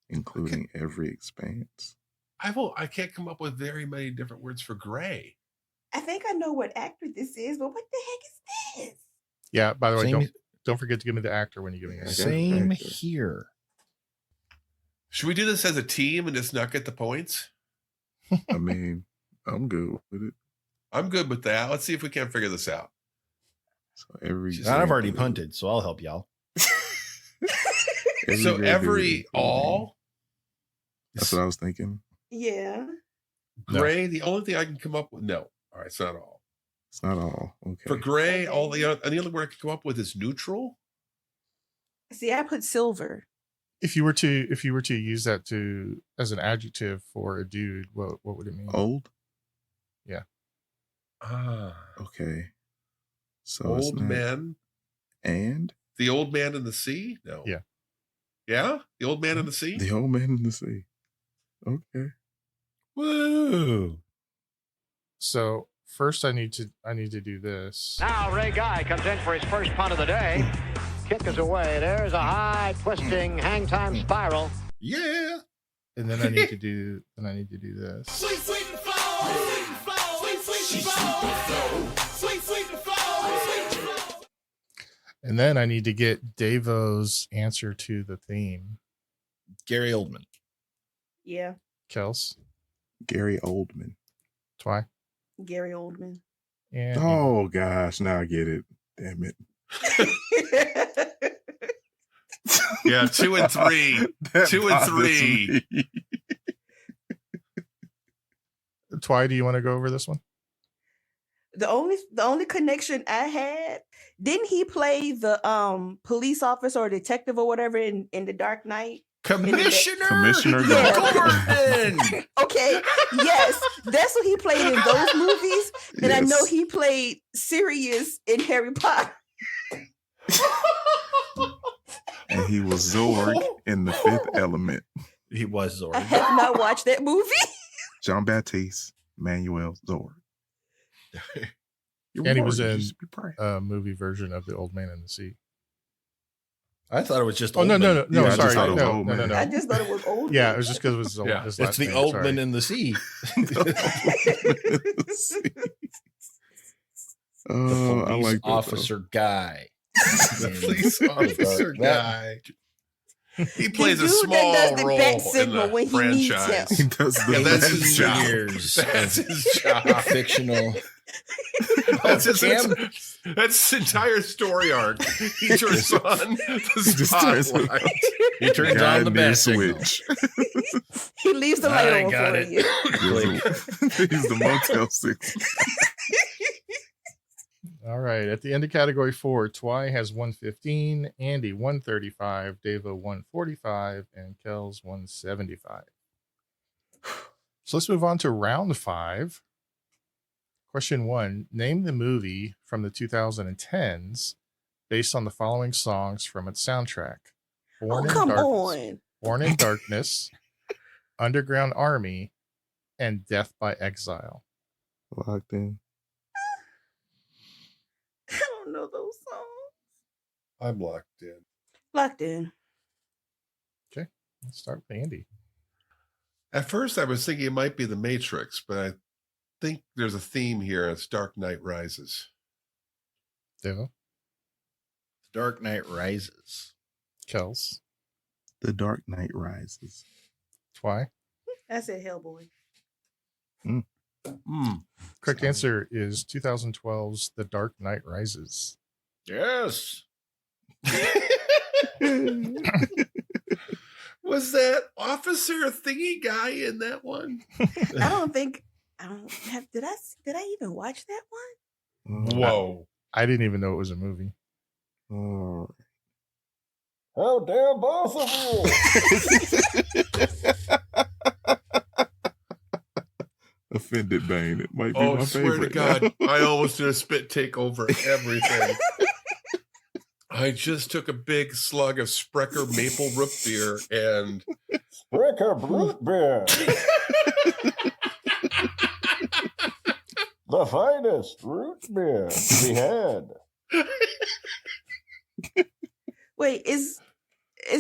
S2: including every expanse.
S3: I can't come up with very many different words for gray.
S4: I think I know what actor this is, but what the heck is this?
S5: Yeah, by the way,
S1: Same-
S5: don't forget to give me the actor when you give me the
S2: Okay.
S5: answer.
S1: Same
S2: Actor.
S1: here.
S3: Should we do this as a team and just not get the points?
S2: I mean, I'm good with it.
S3: I'm good with that. Let's see if we can't figure this out.
S2: So every
S1: I've already
S2: gray
S1: punted, so I'll help y'all.
S2: dude-
S3: So
S2: gray
S3: every
S2: dude, including-
S3: all
S2: That's what I was thinking.
S4: Yeah.
S5: No.
S3: gray. The only thing I can come up with. No. All right, it's not all.
S2: It's not all. Okay.
S3: For gray,
S4: Okay.
S3: all the only word I can come up with is neutral.
S4: See, I put silver.
S5: If you were to use that to as an adjective for a dude, what would it mean?
S2: Old?
S3: Ah,
S2: Okay. So it's
S3: old
S2: not-
S3: men.
S2: And
S3: The old man in the sea. No.
S5: Yeah.
S3: Yeah. The old man in the sea.
S2: the old man in the sea. Okay.
S1: Woo.
S5: So first I need to do this.
S6: Now Ray Guy comes in for his first punt of the day. Kick is away. There's a high twisting hang time spiral.
S1: Yeah.
S5: And then I need to do this. And then I need to get Davo's answer to the theme.
S1: Gary Oldman.
S4: Yeah.
S5: Kels.
S2: Gary Oldman.
S5: Twy.
S4: Gary Oldman.
S5: And
S2: Oh gosh, now I get it. Damn it.
S3: Yeah, 2 and 3.
S2: That
S3: 2 and
S2: bothers
S3: 3.
S2: me.
S5: Twy, do you want to go over this one?
S4: The only connection I had, didn't he play the police officer or detective or whatever in The Dark Knight?
S2: Commissioner
S4: Yeah.
S2: Gordon.
S4: Okay, yes, that's what he played in those movies, and I know
S2: Yes.
S4: he played Sirius in Harry Potter.
S2: And he was Zorg in The Fifth Element.
S1: He was Zorg.
S4: I have not watched that movie.
S2: Jean-Baptiste Manuel Zorg. You're
S5: And he
S2: Zorg,
S5: was
S2: you
S5: in
S2: just be proud.
S5: a movie version of The Old Man in the Sea.
S1: I thought it was just.
S5: Oh, no, no,
S1: Oldman.
S5: no,
S2: Yeah, I just
S5: sorry.
S2: thought it was
S5: No,
S2: Old
S5: no, no,
S2: Man.
S5: no.
S4: I just thought it was old.
S5: Yeah, it was just because it was
S3: Yeah.
S5: his
S1: It's
S5: last
S1: the
S5: name.
S1: Old
S5: Sorry.
S1: Man in the Sea. The
S2: Oh, I
S1: police
S2: like that,
S1: officer guy.
S3: The police officer guy. He plays a
S4: dude that
S3: small
S4: does the
S3: role
S4: bat
S3: in
S4: signal
S3: the
S4: when he needs
S3: franchise.
S2: He does the
S3: Yeah, that's his
S2: best
S3: job.
S1: Years
S3: That's
S1: of
S3: his job.
S1: fictional.
S3: That's his
S1: Cam-
S3: that's his entire story arc. He turns on the
S2: just turns on-
S3: spotlight.
S1: He turns
S2: guy
S1: on the
S2: near
S1: bat signal.
S2: switch.
S4: He leaves the light
S1: I
S4: on
S1: got
S4: for
S1: it.
S4: you.
S2: He's the Motel 6.
S5: All right. At the end of category 4, Twy has 115, Andy 135, Davo 145, and Kells 175. So let's move on to round 5. Question 1. Name the movie from the 2010s based on the following songs from its soundtrack.
S4: Oh, come on.
S5: Born in Darkness, Underground Army, and Death by Exile.
S2: Locked in.
S4: I don't know those songs.
S3: I'm locked in.
S4: Locked in.
S5: Okay. Let's start with Andy.
S3: At first, I was thinking it might be The Matrix, but I think there's a theme here. It's Dark Knight Rises.
S5: Davo.
S1: Dark Knight Rises.
S5: Kells.
S2: The Dark Knight Rises.
S5: Twy.
S4: I said Hellboy.
S5: Correct answer is 2012's The Dark Knight Rises.
S1: Yes.
S3: Was that officer thingy guy in that one?
S4: I don't have. Did I even watch that one?
S3: Whoa.
S5: I didn't even know it was a movie.
S2: Oh.
S1: How dare both of you?
S2: Offended Bane. It might be
S3: Oh,
S2: my
S3: swear
S2: favorite.
S3: to God, I almost did a spit take over everything. I just took a big slug of Sprecher maple root beer and
S1: Sprecher Brute Beer. The finest root beer to be had.
S4: Wait, is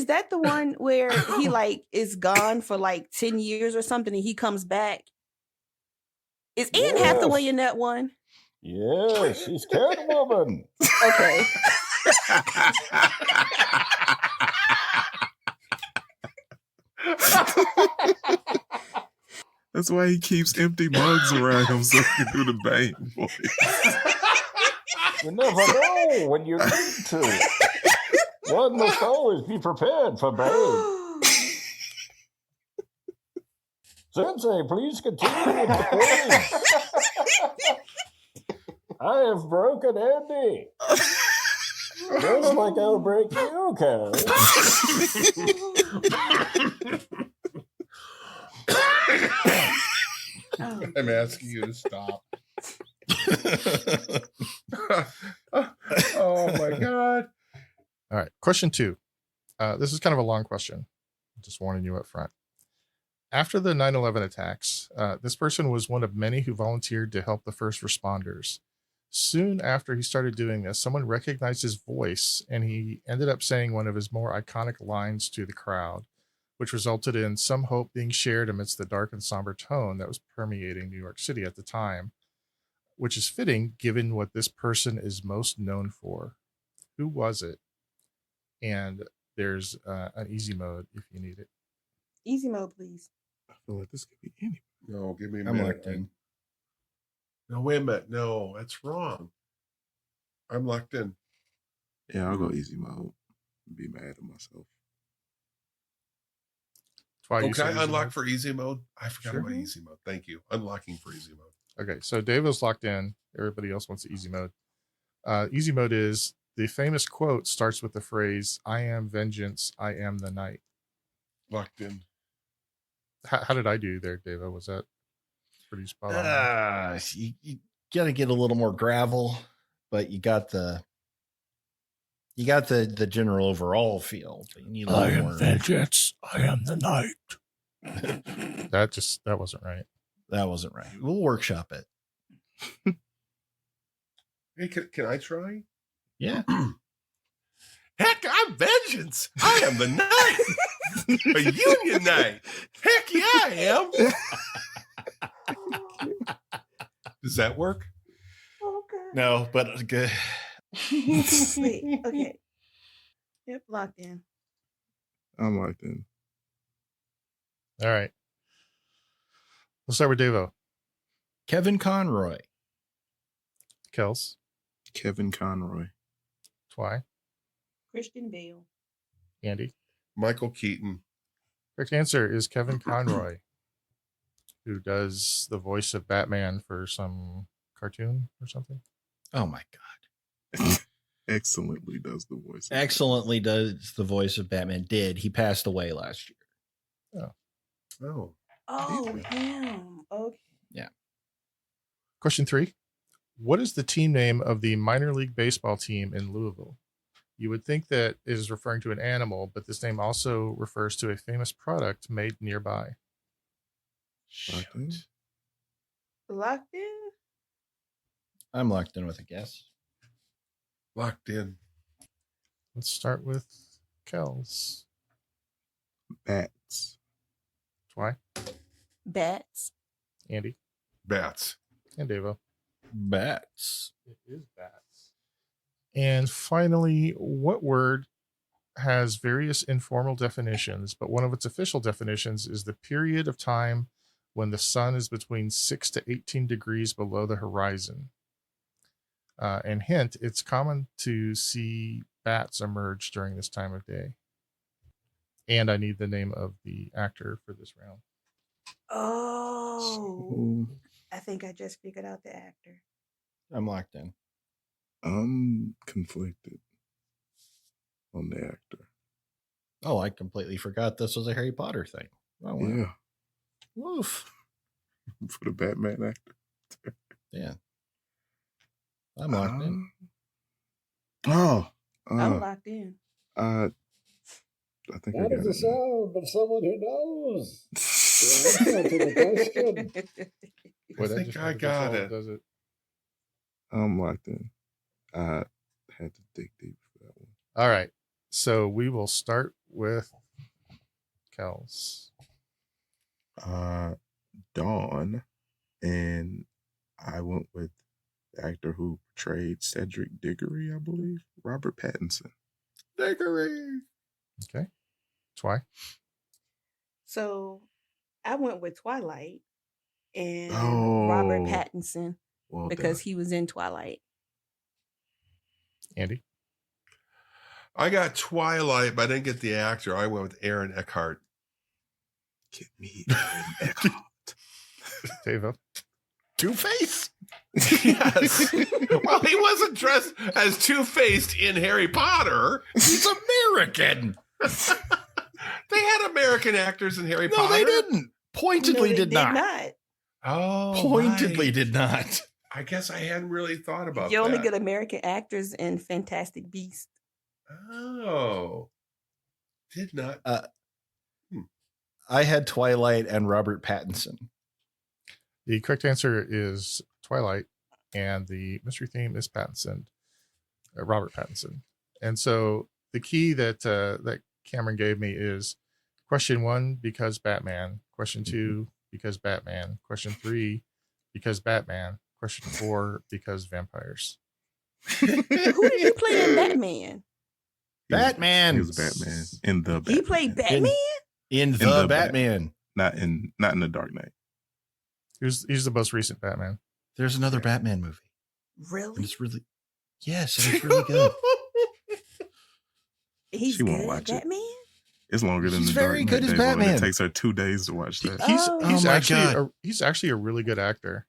S4: that the one where he like is gone for like 10 years or something and he comes back? Is Anne Hathaway in that one?
S1: Yes, she's Catwoman.
S4: Okay.
S2: That's why he keeps empty mugs around him so he can do the Bane voice.
S1: You never know when you need to. One must always be prepared for Bane. Sensei, please continue with the quiz. I have broken Andy. Just like I'll break you, Cal.
S3: I'm asking you to stop. Oh my God.
S5: All right. Question 2. This is kind of a long question. Just warning you up front. After the 9/11 attacks, this person was one of many who volunteered to help the first responders. Soon after he started doing this, someone recognized his voice, and he ended up saying one of his more iconic lines to the crowd, which resulted in some hope being shared amidst the dark and somber tone that was permeating New York City at the time, which is fitting given what this person is most known for. Who was it? And there's an easy mode if you need it.
S4: Easy mode, please.
S2: I feel like this could be anybody.
S3: No, give me a
S1: I'm
S3: minute.
S1: locked in.
S3: No, wait a minute. No, that's wrong. I'm locked in.
S2: Yeah, I'll go easy mode. Be mad at myself.
S5: Why
S3: Oh,
S5: you
S3: can
S5: say
S3: I
S5: easy
S3: unlock
S5: mode?
S3: for easy mode? I forgot
S5: Sure.
S3: about easy mode. Thank you. Unlocking for easy mode.
S5: Okay, so Davo's locked in. Everybody else wants easy mode. Easy mode is the famous quote starts with the phrase, "I am vengeance, I am the night."
S3: Locked in.
S5: How did I do there, Davo? Was that pretty spot on?
S1: You got to get a little more gravel, but you got the general overall feel. But you need a little more.
S8: Vengeance, I am the night.
S5: That wasn't right.
S1: That wasn't right. We'll workshop it.
S3: Hey, can I try?
S1: Yeah.
S3: Heck, I'm vengeance. I am the night. A union night. Heck yeah, I am. Does that work?
S4: Okay.
S1: No, but good.
S4: Wait, okay. Yep, locked in.
S2: I'm locked in.
S5: All right. We'll start with Davo.
S1: Kevin Conroy.
S5: Kels.
S2: Kevin Conroy.
S5: Twy.
S4: Christian Bale.
S5: Andy.
S3: Michael Keaton.
S5: Correct answer is Kevin Conroy, who does the voice of Batman for some cartoon or something.
S1: Oh my God.
S2: Excellently does the voice.
S1: Excellently does the voice of Batman. He passed away last year.
S3: Oh.
S4: Oh, him. Okay.
S1: Yeah.
S5: Question 3. What is the team name of the minor league baseball team in Louisville? You would think that it is referring to an animal, but this name also refers to a famous product made nearby.
S2: Locked in?
S4: Locked in?
S1: I'm locked in with a guess.
S3: Locked in.
S5: Let's start with Kels.
S2: Bats.
S5: Twy.
S4: Bats.
S5: Andy.
S3: Bats.
S5: And Davo.
S1: Bats.
S5: It is bats. And finally, what word has various informal definitions, but one of its official definitions is the period of time when the sun is between 6 to 18 degrees below the horizon. And hint, it's common to see bats emerge during this time of day. And I need the name of the actor for this round.
S4: Oh. I think I just figured out the actor.
S1: I'm locked in.
S2: I'm conflicted on the actor.
S1: Oh, I completely forgot this was a Harry Potter thing. Oh, wow.
S2: Yeah.
S1: Woof.
S2: For the Batman actor.
S1: Yeah. I'm locked in.
S4: I'm locked in.
S2: I think I got it.
S8: sound of someone who knows.
S3: I think I got it.
S5: Does it?
S2: I'm locked in. I had to dig deep for that one.
S5: All right. So we will start with Kels.
S2: Dawn, and I went with the actor who portrayed Cedric Diggory, I believe, Robert Pattinson.
S3: Diggory.
S5: Okay. Twy.
S4: So I went with Twilight and
S2: Oh.
S4: Robert Pattinson
S2: Well
S4: because
S2: done.
S4: he was in Twilight.
S5: Andy.
S3: I got Twilight, but I didn't get the actor. I went with Aaron Eckhart.
S2: Get me Aaron Eckhart.
S5: Davo.
S1: Two-Face?
S3: Yes. Well, he wasn't dressed as Two-Faced in Harry Potter.
S1: He's American.
S3: They had American actors in Harry
S1: No,
S3: Potter.
S1: they didn't. Pointedly
S4: No, they
S1: did not.
S3: Oh,
S1: Pointedly
S3: right.
S1: did not.
S3: I guess I hadn't really thought about
S4: You only
S3: that.
S4: get American actors in Fantastic Beasts.
S3: Oh. Did not.
S1: I had Twilight and Robert Pattinson.
S5: The correct answer is Twilight, and the mystery theme is Pattinson, Robert Pattinson. And so the key that that Cameron gave me is question 1, because Batman. Question 2, because Batman. Question 3, because Batman. Question 4, because vampires.
S4: Who did he play in Batman?
S1: Batman.
S2: He was Batman in the Batman.
S4: He played Batman?
S1: In
S2: the
S1: the Batman.
S2: Not in the Dark Knight.
S5: He's the most recent Batman.
S1: There's another Batman movie. And
S4: Really?
S1: it's really, yes, and it's really good.
S4: He's
S2: She won't
S4: good,
S2: watch it.
S4: Batman?
S2: It's longer than
S1: He's
S2: the
S1: very
S2: Dark
S1: good
S2: Knight
S1: as
S2: Days one.
S1: Batman.
S2: It takes her 2 days to watch that.
S1: Oh my God.
S5: He's actually a really good actor.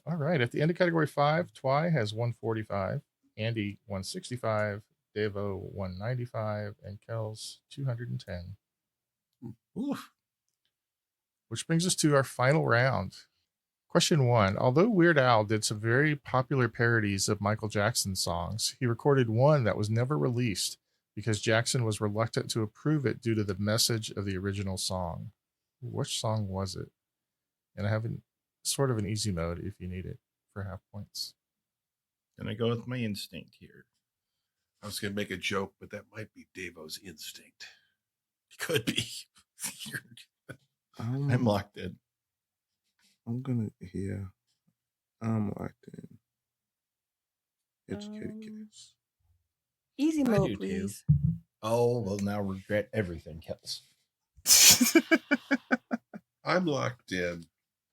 S5: All right. At the end of category 5, Twy has 145, Andy 165, Davo 195, and Kels 210.
S1: Oof.
S5: Which brings us to our final round. Question 1. Although Weird Al did some very popular parodies of Michael Jackson songs, he recorded one that was never released because Jackson was reluctant to approve it due to the message of the original song. Which song was it? And I have sort of an easy mode if you need it for half points.
S1: Can I go with my instinct here?
S3: I was going to make a joke, but that might be Davo's instinct.
S1: It could be. I'm
S2: I'm
S1: locked in.
S2: gonna I'm locked in. Educated guess.
S4: Easy
S1: I
S4: mode,
S1: do too.
S4: please.
S1: Oh, well, now regret everything, Kels.
S3: I'm locked in.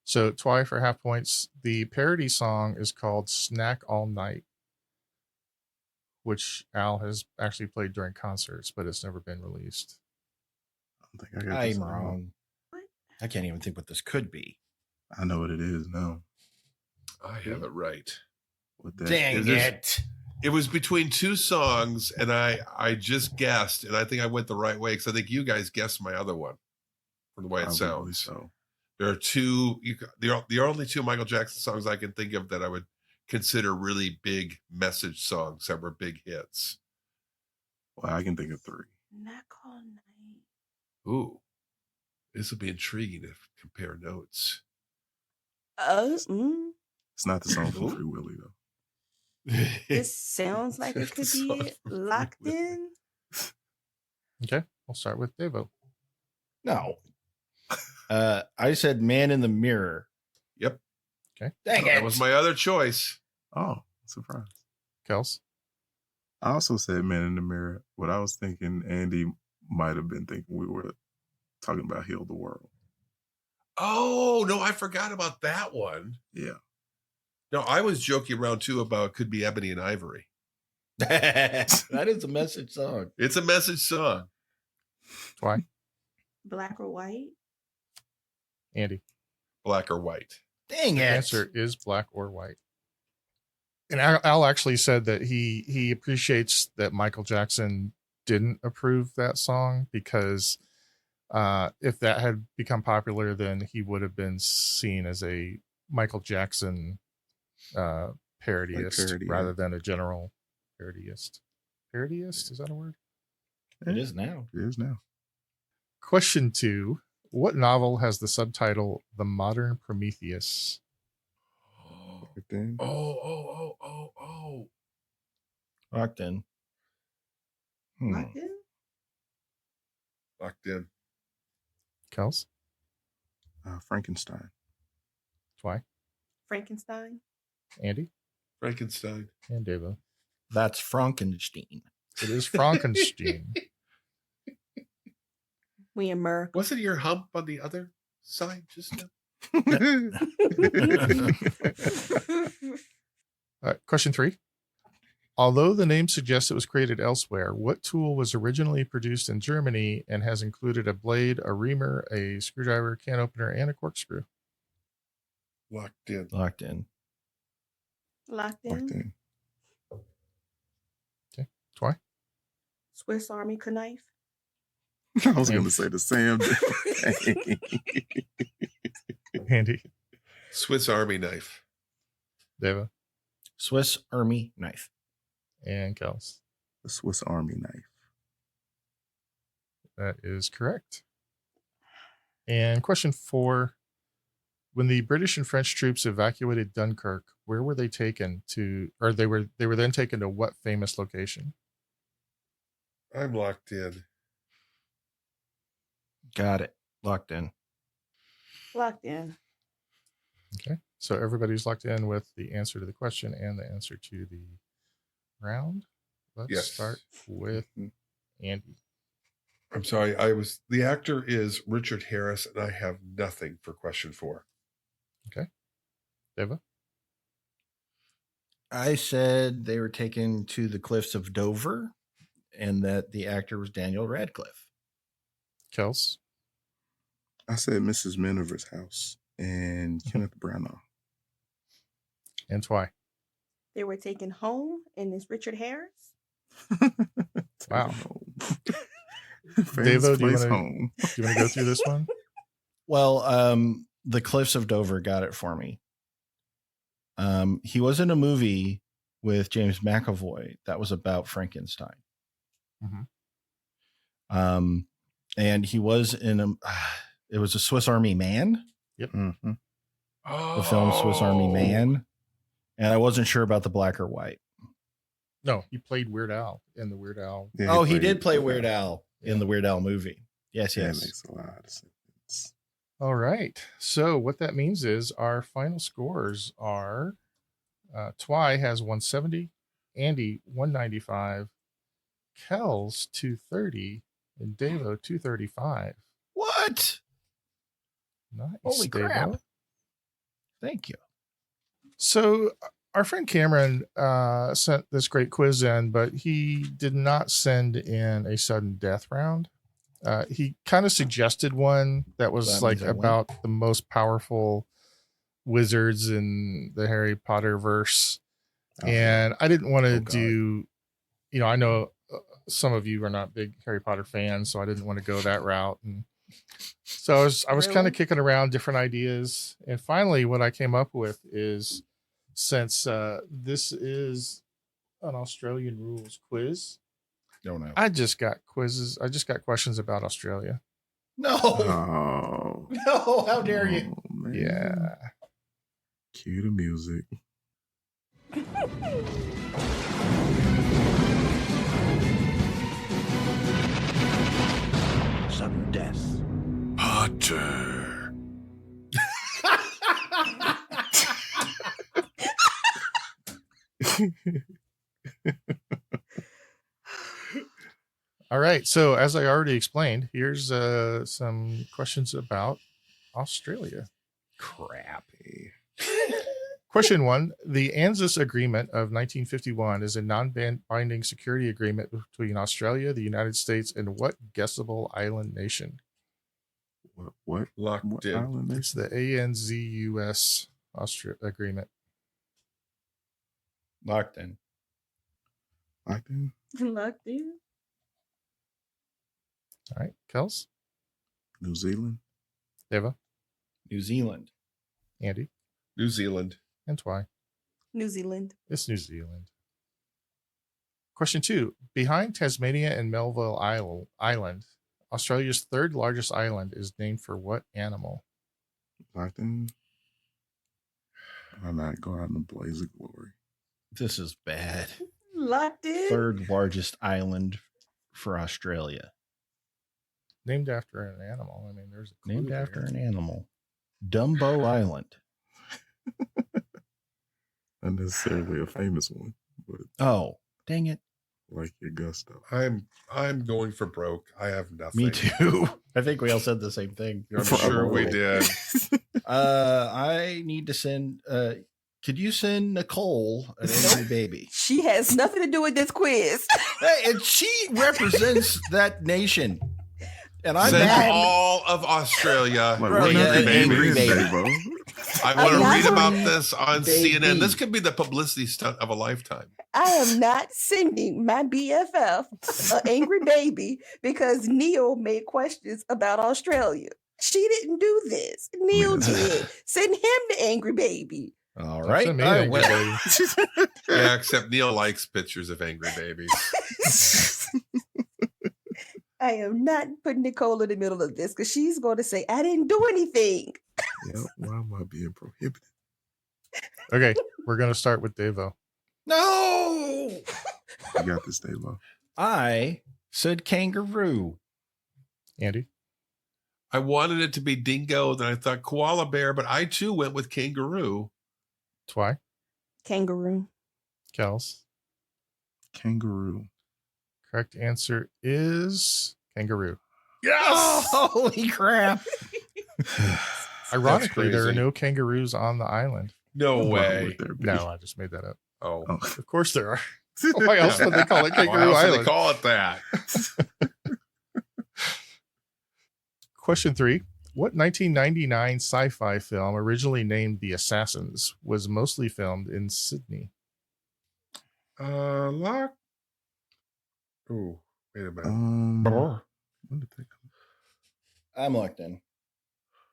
S5: So, Twy for half points. The parody song is called Snack All Night, which Al has actually played during concerts, but it's never been released.
S2: I don't think I got this
S1: I'm
S2: one.
S1: wrong.
S4: What?
S1: I can't even think what this could be.
S2: I know what it is now.
S3: I have it right.
S2: With that,
S1: Dang
S3: Is this-
S1: it.
S3: It was between two songs, and I just guessed, and I think I went the right way because I think you guys guessed my other one from the way it
S2: probably
S3: sounds.
S2: so.
S3: There are two. The only two Michael Jackson songs I can think of that I would consider really big message songs that were big hits.
S2: Well, I can think of 3.
S4: Not all night.
S3: Ooh, this will be intriguing to compare notes.
S2: It's not the song from
S3: Ooh.
S2: Free Willy though.
S4: This sounds like it could be it. Locked in.
S5: Okay, we'll start with Davo.
S1: No. I said Man in the Mirror.
S3: Yep,
S5: Okay,
S1: Dang it.
S3: that was my other choice.
S2: Oh, surprise.
S5: Kels.
S2: I also said Man in the Mirror. What I was thinking, Andy might have been thinking we were talking about Heal the World.
S3: Oh no, I forgot about that one.
S2: Yeah.
S3: No, I was joking around too about could be Ebony and Ivory.
S1: That is a message song.
S3: It's a message song.
S5: Twy.
S4: Black or white?
S5: Andy.
S3: Black or white.
S1: Dang
S5: The
S1: it.
S5: answer is black or white. And Al actually said that he appreciates that Michael Jackson didn't approve that song because if that had become popular, then he would have been seen as a Michael Jackson parodyist
S2: parody, yeah.
S5: rather than a general parodyist. Parodyist? Is that a word?
S1: It is now.
S2: It is now.
S5: Question 2. What novel has the subtitle The Modern Prometheus?
S2: Right then.
S3: Oh.
S1: Locked in.
S4: Locked in?
S3: Locked in.
S5: Kels?
S2: Frankenstein.
S5: Twy?
S4: Frankenstein?
S5: Andy?
S3: Frankenstein.
S5: And Davo.
S1: That's Frankenstein.
S5: It is Frankenstein.
S4: We America.
S3: Wasn't your hump on the other side just now?
S5: Question 3. Although the name suggests it was created elsewhere, what tool was originally produced in Germany and has included a blade, a reamer, a screwdriver, can opener, and a corkscrew?
S3: Locked in.
S1: Locked in.
S4: Locked in?
S2: Locked in.
S5: Okay. Twy?
S4: Swiss Army knife?
S2: I was going to say the same thing.
S5: Andy?
S3: Swiss Army knife.
S5: Davo?
S1: Swiss Army knife.
S5: And Kels?
S2: The Swiss Army knife.
S5: That is correct. And question 4. When the British and French troops evacuated Dunkirk, where were they taken to, or they were then taken to what famous location?
S3: I'm locked in.
S1: Got it. Locked in.
S4: Locked in.
S5: Okay. So everybody's locked in with the answer to the question and the answer to the round. Let's
S3: Yes.
S5: start with Andy.
S3: I'm sorry. The actor is Richard Harris, and I have nothing for question 4.
S5: Deva?
S1: I said they were taken to the cliffs of Dover and that the actor was Daniel Radcliffe.
S5: Kels?
S2: I said Mrs. Miniver's house and Kenneth Branagh.
S5: And Twy?
S4: They were taken home, and it's Richard Harris.
S5: Wow.
S2: Famous
S5: Davo, do you
S2: place
S5: wanna-
S2: home.
S5: Do you want to go through this one?
S1: Well, the cliffs of Dover got it for me. He was in a movie with James McAvoy that was about Frankenstein.
S5: Mhm.
S1: And he was in it was a Swiss Army Man,
S5: Yep.
S2: Mm-hmm.
S1: the film Swiss Army Man. And I wasn't sure about the black or white.
S5: No, he played Weird Al in the Weird Al.
S2: Yeah,
S1: He did play Weird Al in the Weird Al movie. Yes,
S2: That
S1: yes.
S2: makes a lot of sense.
S5: All right. So what that means is our final scores are Twy has 170, Andy 195, Kells 230, and Davo 235.
S1: What?
S5: Nice.
S1: Holy crap.
S5: Davo.
S1: Thank you.
S5: So our friend Cameron sent this great quiz in, but he did not send in a sudden death round. He kind of suggested one that was
S1: That
S5: like
S1: means I win.
S5: about the most powerful wizards in the Harry Potter verse. And I didn't want to
S1: Oh, God.
S5: do, I know some of you are not big Harry Potter fans, so I didn't want to go that route. And so I was kind
S4: Really?
S5: of kicking around different ideas. And finally, what I came up with is, since this is an Australian rules quiz,
S1: Don't know.
S5: I just got questions about Australia.
S1: No.
S2: Oh,
S1: No. How dare you?
S2: oh, man.
S5: Yeah.
S2: Cue the music.
S8: Sudden death.
S3: Potter.
S5: All right. So as I already explained, here's some questions about Australia.
S1: Crappy.
S5: Question 1. The ANZUS Agreement of 1951 is a non-binding security agreement between Australia, the United States, and what guessable island nation?
S2: What
S3: Locked in.
S2: island
S5: It's
S2: is
S5: the ANZUS agreement.
S1: Locked in.
S2: Locked in?
S4: Locked in.
S5: All right. Kels,
S2: New Zealand?
S5: Deva,
S1: New Zealand.
S5: Andy,
S3: New Zealand.
S5: and Twy.
S4: New Zealand.
S5: It's New Zealand. Question 2. Behind Tasmania and Melville Island, Australia's third largest island is named for what animal?
S2: Locked in? Why not go out in a blaze of glory?
S1: This is bad.
S4: Locked in.
S1: Third largest island for Australia.
S5: Named after an animal. I mean, there's a clue
S1: Named
S5: there.
S1: after an animal. Dumbo Island.
S2: Not necessarily a famous one, but
S1: Oh, dang it.
S2: like your gusto.
S3: I'm going for broke. I have nothing.
S1: Me too. I think we all said the same thing.
S3: I'm sure we did.
S1: I need to send could you send Nicole an angry baby?
S4: She has nothing to do with this quiz.
S1: Hey, and she represents that nation. And I'm
S3: Send
S1: mad.
S3: all of Australia
S2: Like,
S1: Right,
S2: what
S1: yeah,
S2: angry
S1: an
S2: baby
S1: angry
S2: is
S1: baby.
S2: Davo?
S3: I want to
S4: I'm
S3: read
S4: not
S3: about
S4: a
S3: this on
S1: baby.
S3: CNN. This could be the publicity stunt of a lifetime.
S4: I am not sending my BFF an angry baby because Neil made questions about Australia. She didn't do this. Neil
S2: Yeah.
S4: did. Send him the angry baby.
S1: All
S5: Don't
S1: right.
S5: send me
S1: I
S5: an
S1: will.
S5: angry baby.
S3: Yeah, except Neil likes pictures of angry babies.
S4: I am not putting Nicole in the middle of this because she's going to say, I didn't do anything.
S2: Yep, why am I being prohibited?
S5: Okay, we're going to start with Davo.
S1: No.
S2: You got this, Davo.
S1: I said kangaroo.
S5: Andy,
S3: I wanted it to be dingo, then I thought koala bear, but I too went with kangaroo.
S5: Twy,
S4: Kangaroo.
S5: Kels.
S2: Kangaroo.
S5: Correct answer is kangaroo.
S1: Yes. Oh, holy crap.
S5: Ironically, there are
S3: crazy.
S5: no kangaroos on the island.
S3: No
S2: Why
S3: way.
S2: would there be?
S5: No, I just made that up.
S3: Oh.
S2: Oh.
S5: Of course there are. Why else would they call it
S3: Why
S5: Kangaroo
S3: else do they
S5: Island?
S3: call it that?
S5: Question 3. What 1999 sci-fi film originally named The Assassins was mostly filmed in Sydney?
S3: Lock. Oh, wait a minute.
S2: When did they come?
S1: I'm locked in.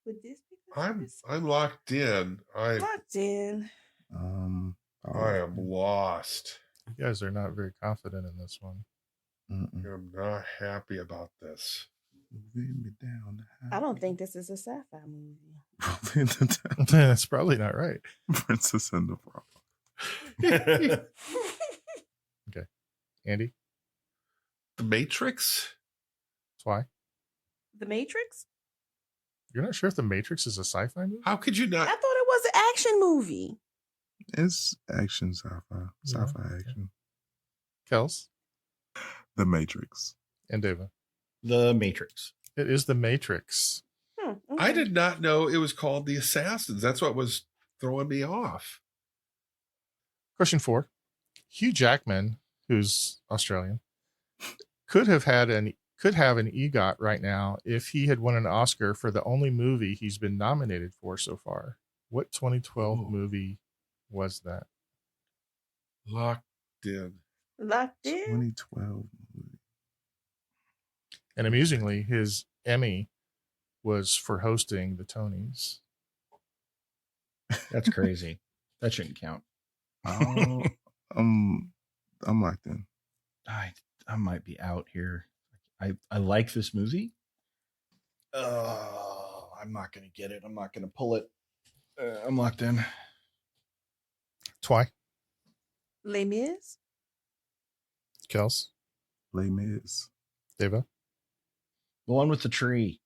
S4: Would this be
S3: I'm locked in.
S4: locked in?
S3: I am lost.
S5: You guys are not very confident in this one.
S3: I'm not happy about this.
S2: Moving me down.
S4: I don't think this is a sci-fi movie.
S5: That's probably not right.
S2: Princess and the Frog.
S5: Okay. Andy,
S3: The Matrix?
S5: that's why.
S4: The Matrix?
S5: You're not sure if The Matrix is a sci-fi movie?
S3: How could you
S4: I
S3: not?
S4: thought it was an action movie.
S2: It's action sci-fi. Sci-fi action.
S5: Kels
S2: The Matrix.
S5: and Dava.
S1: The Matrix.
S5: It is The Matrix.
S4: Okay.
S3: I did not know it was called The Assassins. That's what was throwing me off.
S5: Question 4. Hugh Jackman, who's Australian, could have an EGOT right now if he had won an Oscar for the only movie he's been nominated for so far. What 2012 movie was that?
S3: Locked in.
S4: Locked in.
S2: 2012 movie.
S5: And amusingly, his Emmy was for hosting the Tonys.
S1: That's crazy. That shouldn't count.
S2: Oh, I'm locked in.
S1: I might be out here. I like this movie. I'm not gonna get it. I'm not gonna pull it. I'm locked in.
S5: Twy,
S4: Les Mis.
S5: Kels,
S2: Les Mis.
S5: Dava.
S1: The one with the tree.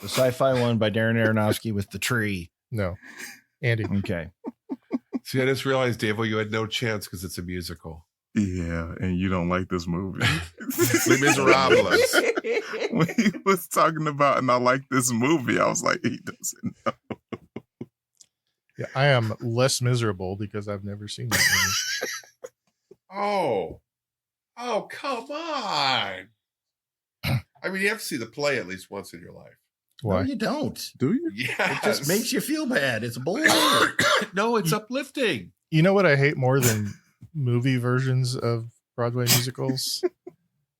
S1: The sci-fi one by Darren Aronofsky with the tree.
S5: No. Andy.
S1: Okay.
S3: See, I just realized, Davo, you had no chance because it's a musical.
S2: Yeah, and you don't like this movie.
S3: Les Miserables.
S2: When he was talking about, and I like this movie, I was like, he doesn't know.
S5: Yeah, I am less miserable because I've never seen that movie.
S3: Oh, come on. I mean, you have to see the play at least once in your life.
S5: Why?
S1: No, you don't.
S2: Do you?
S3: Yeah.
S1: It just makes you feel bad. It's bullshit.
S3: No, it's uplifting.
S5: You know what I hate more than movie versions of Broadway musicals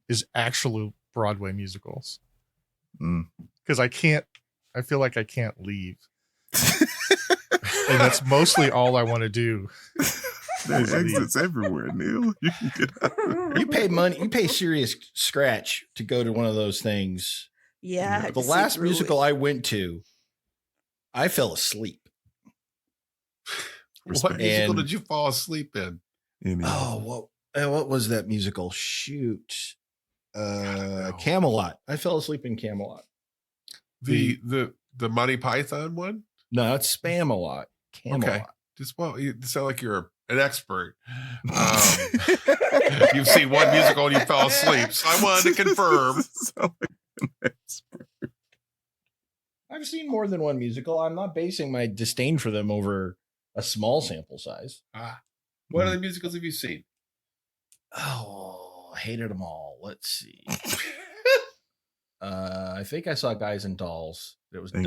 S5: is actual Broadway musicals. Because I feel like I can't leave. And that's mostly all I want to do.
S2: There's exits everywhere, Neil. You can get out.
S1: You pay money. You pay serious scratch to go to one of those things.
S4: Yeah. I had
S1: The
S4: to sit
S1: last
S4: through
S1: musical
S4: it.
S1: I went to, I fell asleep.
S3: What musical
S1: And-
S3: did you fall asleep in?
S1: Oh, what was that musical? Shoot. Camelot. I fell asleep in Camelot.
S3: The Monty Python one?
S1: No, it's Spamalot. Camelot.
S3: Okay. Just you sound like you're an expert. You've seen one musical and you fell asleep, so I wanted to confirm.
S1: I've seen more than one musical. I'm not basing my disdain for them over a small sample size.
S3: What other musicals have you seen?
S1: Oh, I hated them all. Let's see. I think I saw Guys and Dolls. It was dumb.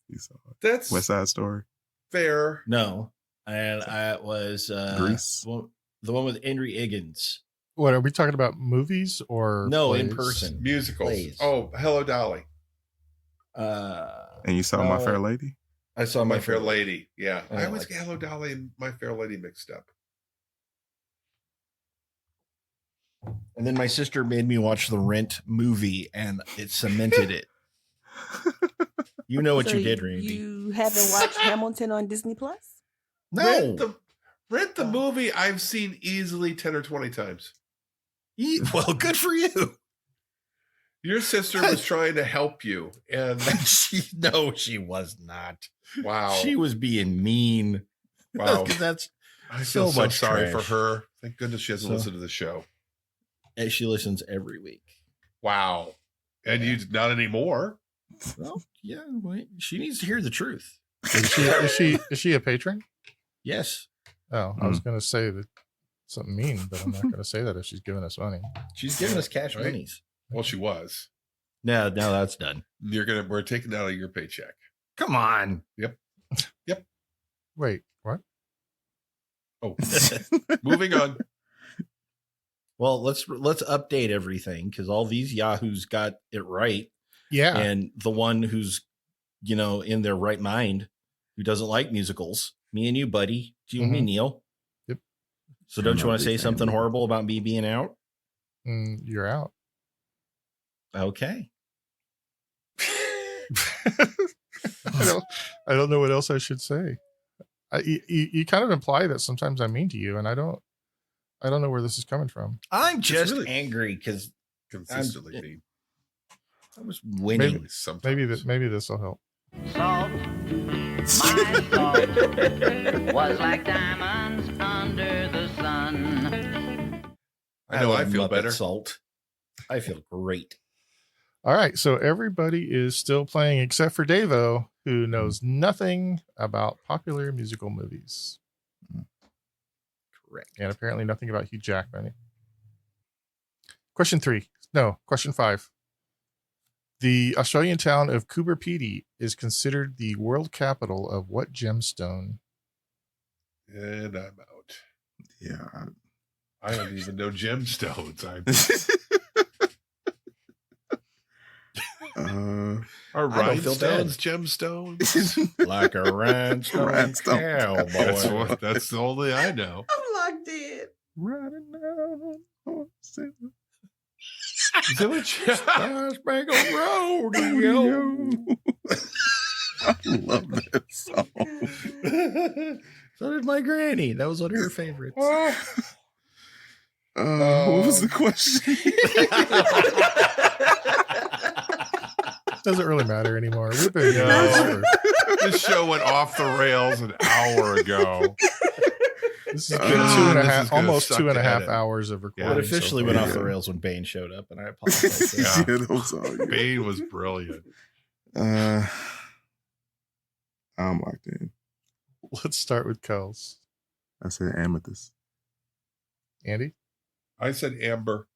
S2: You saw it.
S3: That's
S2: West Side Story.
S3: fair.
S1: No, and it was
S2: Grease.
S1: the one with Henry Higgins.
S5: What, are we talking about movies or
S1: No, in
S5: plays?
S1: person.
S3: Musicals.
S1: Plays.
S3: Oh, Hello, Dolly.
S2: And you saw My
S1: no.
S2: Fair Lady?
S1: I saw
S3: My Fair Lady. Yeah.
S1: I
S3: I
S1: don't
S3: always
S1: like
S3: get Hello, Dolly and My Fair Lady mixed up.
S1: And then my sister made me watch the Rent movie, and it cemented it. You know what
S4: So
S1: you did, Randy.
S4: You haven't watched Hamilton on Disney Plus?
S1: No.
S3: Rent the movie I've seen easily 10 or 20 times.
S1: Well, good for you.
S3: Your sister was trying to help you. And
S1: she was not.
S3: wow.
S1: She was being mean.
S3: Wow.
S1: That's
S3: I feel
S1: so
S3: so
S1: much
S3: sorry
S1: trash.
S3: for her. Thank goodness she hasn't
S1: So-
S3: listened to the show.
S1: and she listens every week.
S3: Wow. And
S1: Yeah.
S3: you not anymore.
S1: Well, yeah, she needs to hear the truth.
S5: Is she a patron?
S1: Yes.
S5: Oh, I was going to say that something mean, but I'm not going to say that if she's giving us money.
S1: She's giving us cash
S3: Right?
S1: monies.
S3: Well, she was.
S1: No, that's done.
S3: We're taking it out of your paycheck.
S1: Come on.
S3: Yep.
S5: Wait, what?
S3: Oh, moving on.
S1: Well, let's update everything because all these yahoos got it right.
S5: Yeah.
S1: And the one who's, in their right mind, who doesn't like musicals, me and you, buddy, you and me, Neil.
S5: Yep.
S1: So don't you want to say something horrible about me being out?
S5: You're out.
S1: Okay.
S5: I don't know what else I should say. You kind of imply that sometimes I'm mean to you, and I don't know where this is coming from.
S1: I'm just
S3: really
S1: angry because
S3: consistently mean.
S1: I was winning.
S5: Maybe this will help.
S9: Salt, my salt, was like diamonds under the sun.
S3: I know I feel
S1: Muppet
S3: better.
S1: Salt. I feel great.
S5: All right, so everybody is still playing except for Davo, who knows nothing about popular musical movies.
S1: Correct.
S5: And apparently nothing about Hugh Jackman. Question 5. The Australian town of Coober Pedy is considered the world capital of what gemstone?
S3: And I'm out.
S2: Yeah.
S3: I don't even know gemstones. Are rhinestones gemstones?
S1: Like a rhinestone cowboy.
S3: That's the only I know.
S4: I'm locked in.
S2: Riding down horses.
S1: Spangled Rodeo.
S2: I love that song.
S1: So did my granny. That was one of her favorites.
S2: What was the question?
S5: Doesn't really matter anymore. We've been
S3: This show went off the rails an hour ago.
S5: This has been almost
S3: suck
S5: 2.5
S3: to edit.
S5: hours of recording.
S1: It officially
S5: so
S1: went
S5: far.
S1: off the rails when Bane showed up, and I apologize.
S3: Yeah.
S2: Yeah, that was all you.
S3: Bane was brilliant.
S2: I'm locked in.
S5: Let's start with Kels.
S2: I said amethyst.
S5: Andy
S3: I said amber.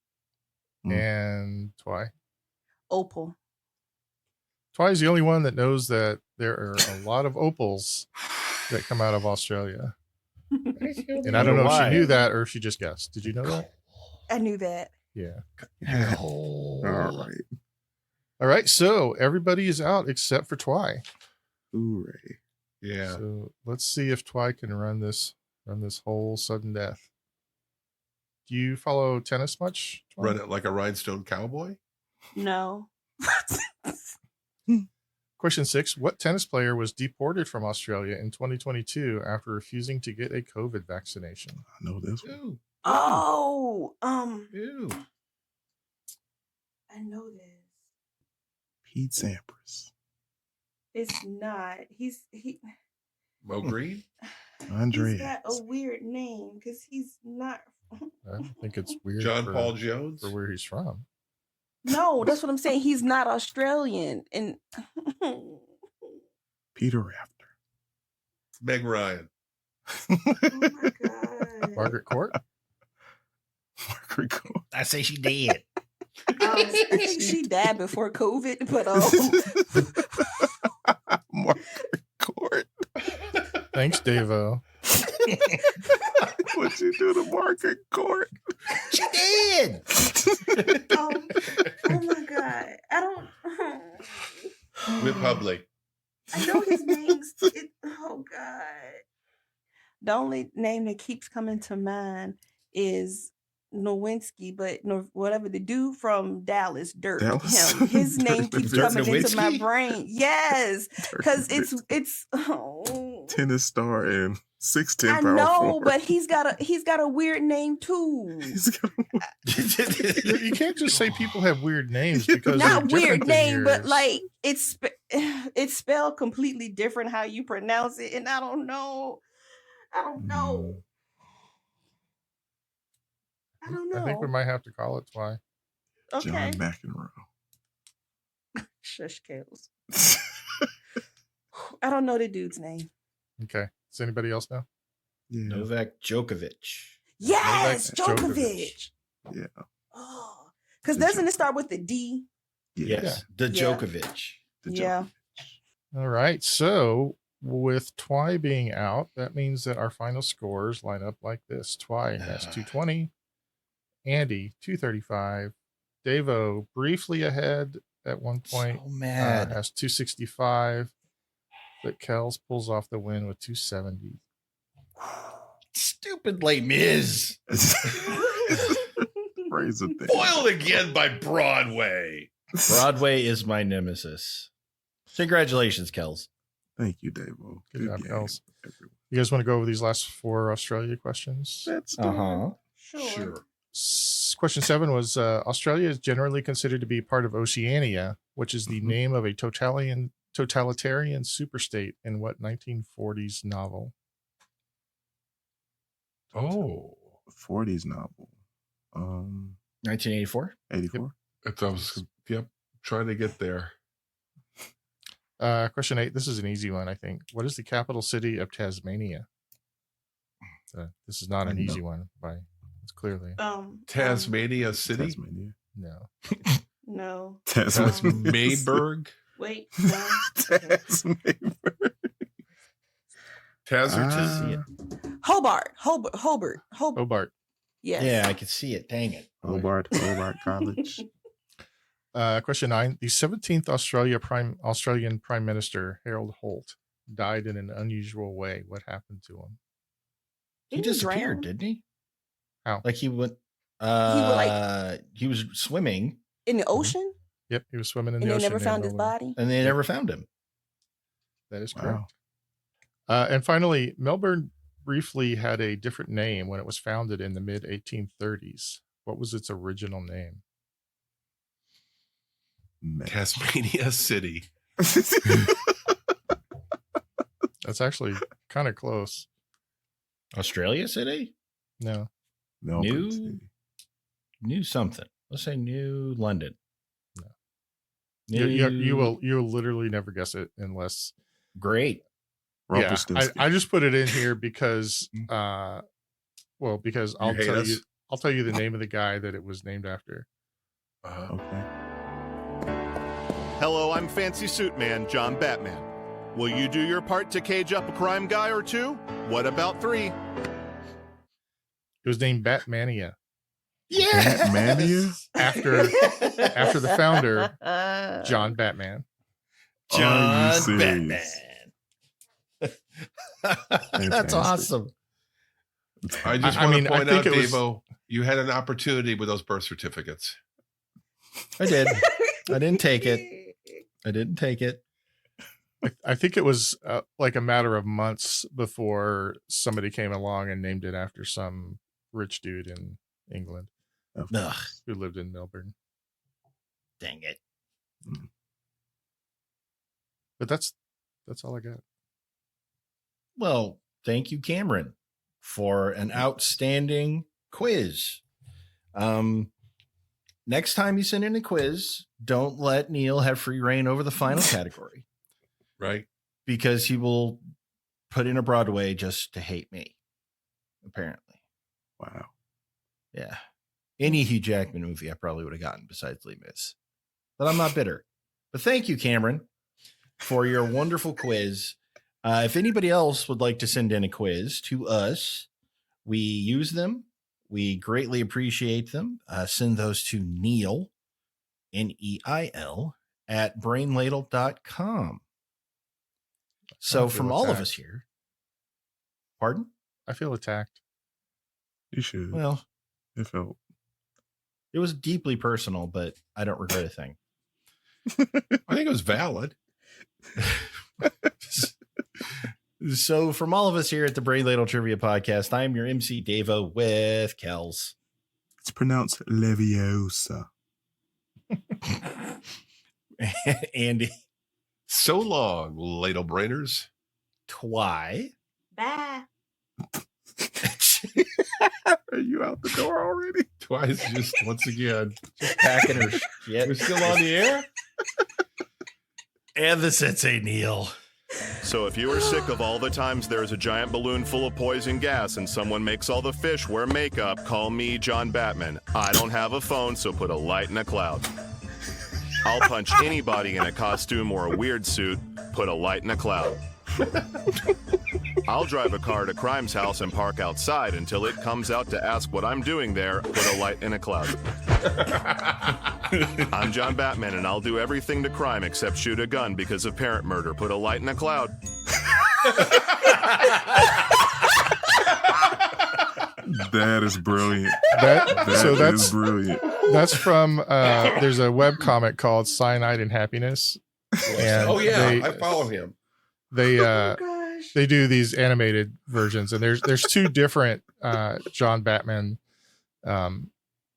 S5: and Twy.
S4: Opal.
S5: Twy's the only one that knows that there are a lot of opals that come out of Australia. And I don't know if she knew that or if she just guessed. Did you know that?
S4: I knew that.
S5: Yeah.
S2: All right.
S5: All right. So everybody is out except for Twy.
S2: Hooray.
S3: Yeah.
S5: So let's see if Twy can run this whole sudden death. Do you follow tennis much, Twy?
S3: Run it like a rhinestone cowboy?
S4: No.
S5: Question 6. What tennis player was deported from Australia in 2022 after refusing to get a COVID vaccination?
S2: I know this one.
S1: Ooh.
S4: Oh,
S1: Ew.
S4: I know this.
S2: Pete Sampras.
S4: It's not. He
S3: Mo Green?
S2: Andre.
S4: he's got a weird name because he's not.
S5: I think it's weird.
S3: John
S5: for,
S3: Paul Jones?
S5: for where he's from.
S4: No, that's what I'm saying. He's not Australian, and
S2: Peter Rafter.
S3: Meg Ryan.
S4: oh my god,
S5: Margaret Court.
S2: Margaret Court.
S1: I say she dead.
S4: I think she died before COVID, but
S2: Margaret Court.
S5: Thanks, Davo.
S2: What'd you do to Margaret Court?
S1: She did.
S4: oh my god, I don't.
S3: With Hubley.
S4: I know his name's. Oh god, the only name that keeps coming to mind is Nowinski, but whatever the dude from Dallas, Dirk,
S2: Dallas?
S4: him, his name keeps
S1: Dirk
S4: coming into my
S1: Nowitzki?
S4: brain. Yes, because it's.
S2: Tennis star and 6'10"
S4: I
S2: power
S4: know,
S2: forward.
S4: but he's got a weird name too.
S2: He's got
S5: You can't just say people have weird names because
S4: Not
S5: they're
S4: weird
S5: different than
S4: name, but
S5: yours.
S4: like it's spelled completely different how you pronounce it, and I don't know. I don't know.
S5: I think we might have to call it Twy.
S4: Okay.
S2: John McEnroe.
S4: Shush, Kales. I don't know the dude's name.
S5: Okay. Does anybody else know?
S2: Yeah.
S1: Novak Djokovic.
S4: Yes,
S5: Novak
S4: Djokovic.
S2: Yeah.
S4: Oh, because doesn't it start with the D?
S1: Yes, the
S4: Yeah.
S1: Djokovic.
S4: Yeah.
S5: All right. So with Twy being out, that means that our final scores line up like this. Twy has 220, Andy 235, Davo briefly ahead at one point,
S1: So mad.
S5: has 265, but Kels pulls off the win with 270.
S1: Stupid Les Mis.
S2: Praise the thing.
S3: Foiled again by Broadway.
S1: Broadway is my nemesis. Congratulations, Kels.
S2: Thank you, Davo.
S5: Good job,
S2: game,
S5: Kels.
S2: everyone.
S5: You guys want to go over these last 4 Australia questions?
S2: Let's do
S1: Uh-huh.
S4: Sure.
S5: Question 7 was Australia is generally considered to be part of Oceania, which is the name of a totalitarian superstate in what 1940s novel?
S3: Oh,
S2: 40s novel.
S1: 1984.
S2: 84.
S3: Yep. Trying to get there.
S5: Question 8. This is an easy one, I think. What is the capital city of Tasmania? This is not an easy one, it's clearly
S3: Tasmania City?
S2: Tasmania.
S5: no.
S4: No.
S2: Tasmania.
S3: Mayberg?
S4: Wait. No.
S2: Tasmania.
S3: Tazarton?
S4: Hobart.
S5: Hobart.
S4: Yes.
S1: Yeah, I could see it. Dang it.
S2: Hobart College.
S5: Question 9. The 17th Australian Prime Minister, Harold Holt, died in an unusual way. What happened to him?
S1: He
S4: Didn't he
S1: disappeared,
S4: drown?
S1: didn't he?
S5: How?
S1: Like he went. He was swimming,
S4: In the ocean?
S5: Yep, he was swimming in
S4: And
S5: the
S4: they
S5: ocean.
S4: never found his
S5: nowhere.
S4: body?
S1: and they never found him.
S5: That is
S2: Wow.
S5: correct. And finally, Melbourne briefly had a different name when it was founded in the mid 1830s. What was its original name?
S3: Tasmania City.
S5: That's actually kind of close.
S1: Australia City?
S5: No.
S2: Melbourne
S1: New-
S2: City.
S1: New something. Let's say New London.
S5: No.
S1: New...
S5: You will literally never guess it unless.
S1: Great.
S5: Yeah,
S2: Rumpelstiltskin.
S5: I just put it in here because, because
S3: You hate us?
S5: I'll tell you the name of the guy that it was named after.
S2: Okay.
S10: Hello, I'm Fancy Suit Man, John Batman. Will you do your part to cage up a crime guy or two? What about 3?
S5: It was named Batmania
S1: Yeah.
S2: Mania?
S5: after the founder, John Batman.
S2: Are you
S1: John
S2: serious?
S1: Batman. That's
S2: Fantastic.
S1: awesome.
S3: I just
S5: I
S3: want
S5: mean,
S3: to
S5: I
S3: point
S5: think
S3: out,
S5: it was-
S3: Davo, you had an opportunity with those birth certificates.
S1: I did. I didn't take it. I didn't take it.
S5: I think it was like a matter of months before somebody came along and named it after some rich dude in England
S1: Ugh,
S5: who lived in Melbourne.
S1: dang it.
S5: But that's all I got.
S1: Well, thank you, Cameron, for an outstanding quiz. Next time you send in a quiz, don't let Neil have free reign over the final category,
S3: Right?
S1: because he will put in a Broadway just to hate me, apparently.
S2: Wow.
S1: Yeah. Any Hugh Jackman movie I probably would have gotten besides Les Mis. But I'm not bitter. But thank you, Cameron, for your wonderful quiz. If anybody else would like to send in a quiz to us, we use them. We greatly appreciate them. Send those to Neil, Neil, at brainladle.com. So
S5: I feel
S1: from all of
S5: attacked.
S1: us here, pardon?
S5: I feel attacked.
S2: You should.
S1: Well,
S2: It felt.
S1: it was deeply personal, but I don't regret a thing.
S3: I think it was valid.
S1: So from all of us here at the Brain Ladle Trivia Podcast, I am your MC Davo with Kels.
S2: It's pronounced Leviosa.
S1: Andy.
S3: So long, ladle brainers.
S1: Twy.
S4: Bye.
S2: Are you out the door already?
S3: Twice, just once again.
S1: Just packing her shit.
S3: We're still on the air?
S1: And the Sensei Neil.
S10: So if you are sick of all the times there's a giant balloon full of poison gas and someone makes all the fish wear makeup, call me John Batman. I don't have a phone, so put a light in a cloud. I'll punch anybody in a costume or a weird suit, put a light in a cloud. I'll drive a car to Crime's house and park outside until it comes out to ask what I'm doing there, put a light in a cloud. I'm John Batman, and I'll do everything to Crime except shoot a gun because of parent murder, put a light in a cloud.
S2: That is brilliant.
S5: That
S2: is brilliant.
S5: That's from there's a webcomic called Cyanide and Happiness. And
S3: I follow him.
S5: They do these animated versions, and there's two different John Batman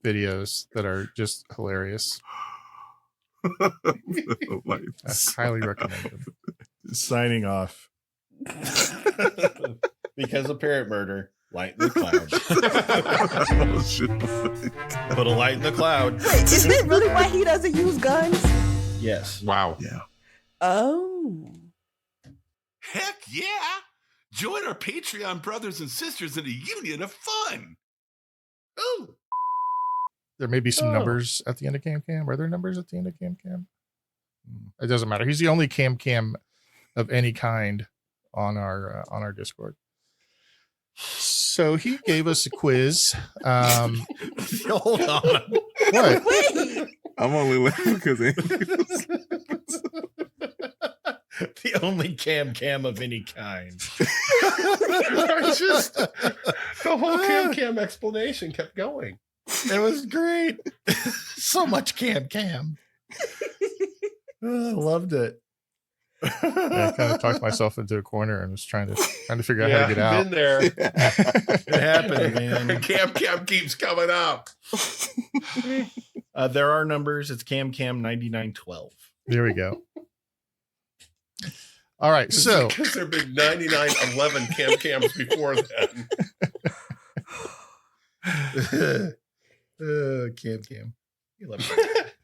S5: videos that are just hilarious. I highly recommend them.
S1: Signing off. Because of parent murder, light in the cloud. Put a light in the cloud.
S4: Wait, is it really why he doesn't use guns?
S1: Yes.
S3: Wow.
S2: Yeah.
S4: Oh.
S11: Heck yeah! Join our Patreon brothers and sisters in a union of fun. Oh.
S5: There may be some numbers at the end of Cam Cam. Are there numbers at the end of Cam Cam? It doesn't matter. He's the only Cam Cam of any kind on our Discord. So he gave us a quiz.
S1: Hold on.
S5: What?
S4: Wait.
S2: I'm only laughing because
S1: The only Cam of any kind.
S3: Just the whole Cam explanation kept going.
S1: It was great. So much Cam. Oh, I loved it.
S5: I kind of talked myself into a corner and was trying to figure out how to get out.
S3: Been there.
S1: It happened, man.
S3: Cam keeps coming up.
S1: There are numbers. It's Cam 9912.
S5: There we go. All right, so
S3: because there have been 9911 Cams before then.
S1: Cam. You love it.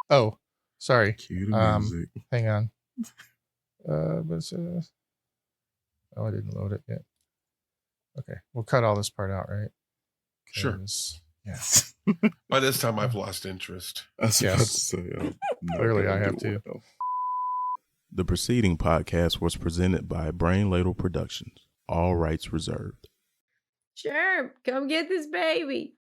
S5: oh, sorry.
S2: Cue the music.
S5: Hang on. I didn't load it yet. Okay, we'll cut all this part out, right?
S3: Sure.
S5: Yeah.
S3: By this time, I've lost interest.
S5: Yes. Clearly, I have too.
S2: The preceding podcast was presented by Brain Ladle Productions. All rights reserved.
S12: Sure, come get this baby.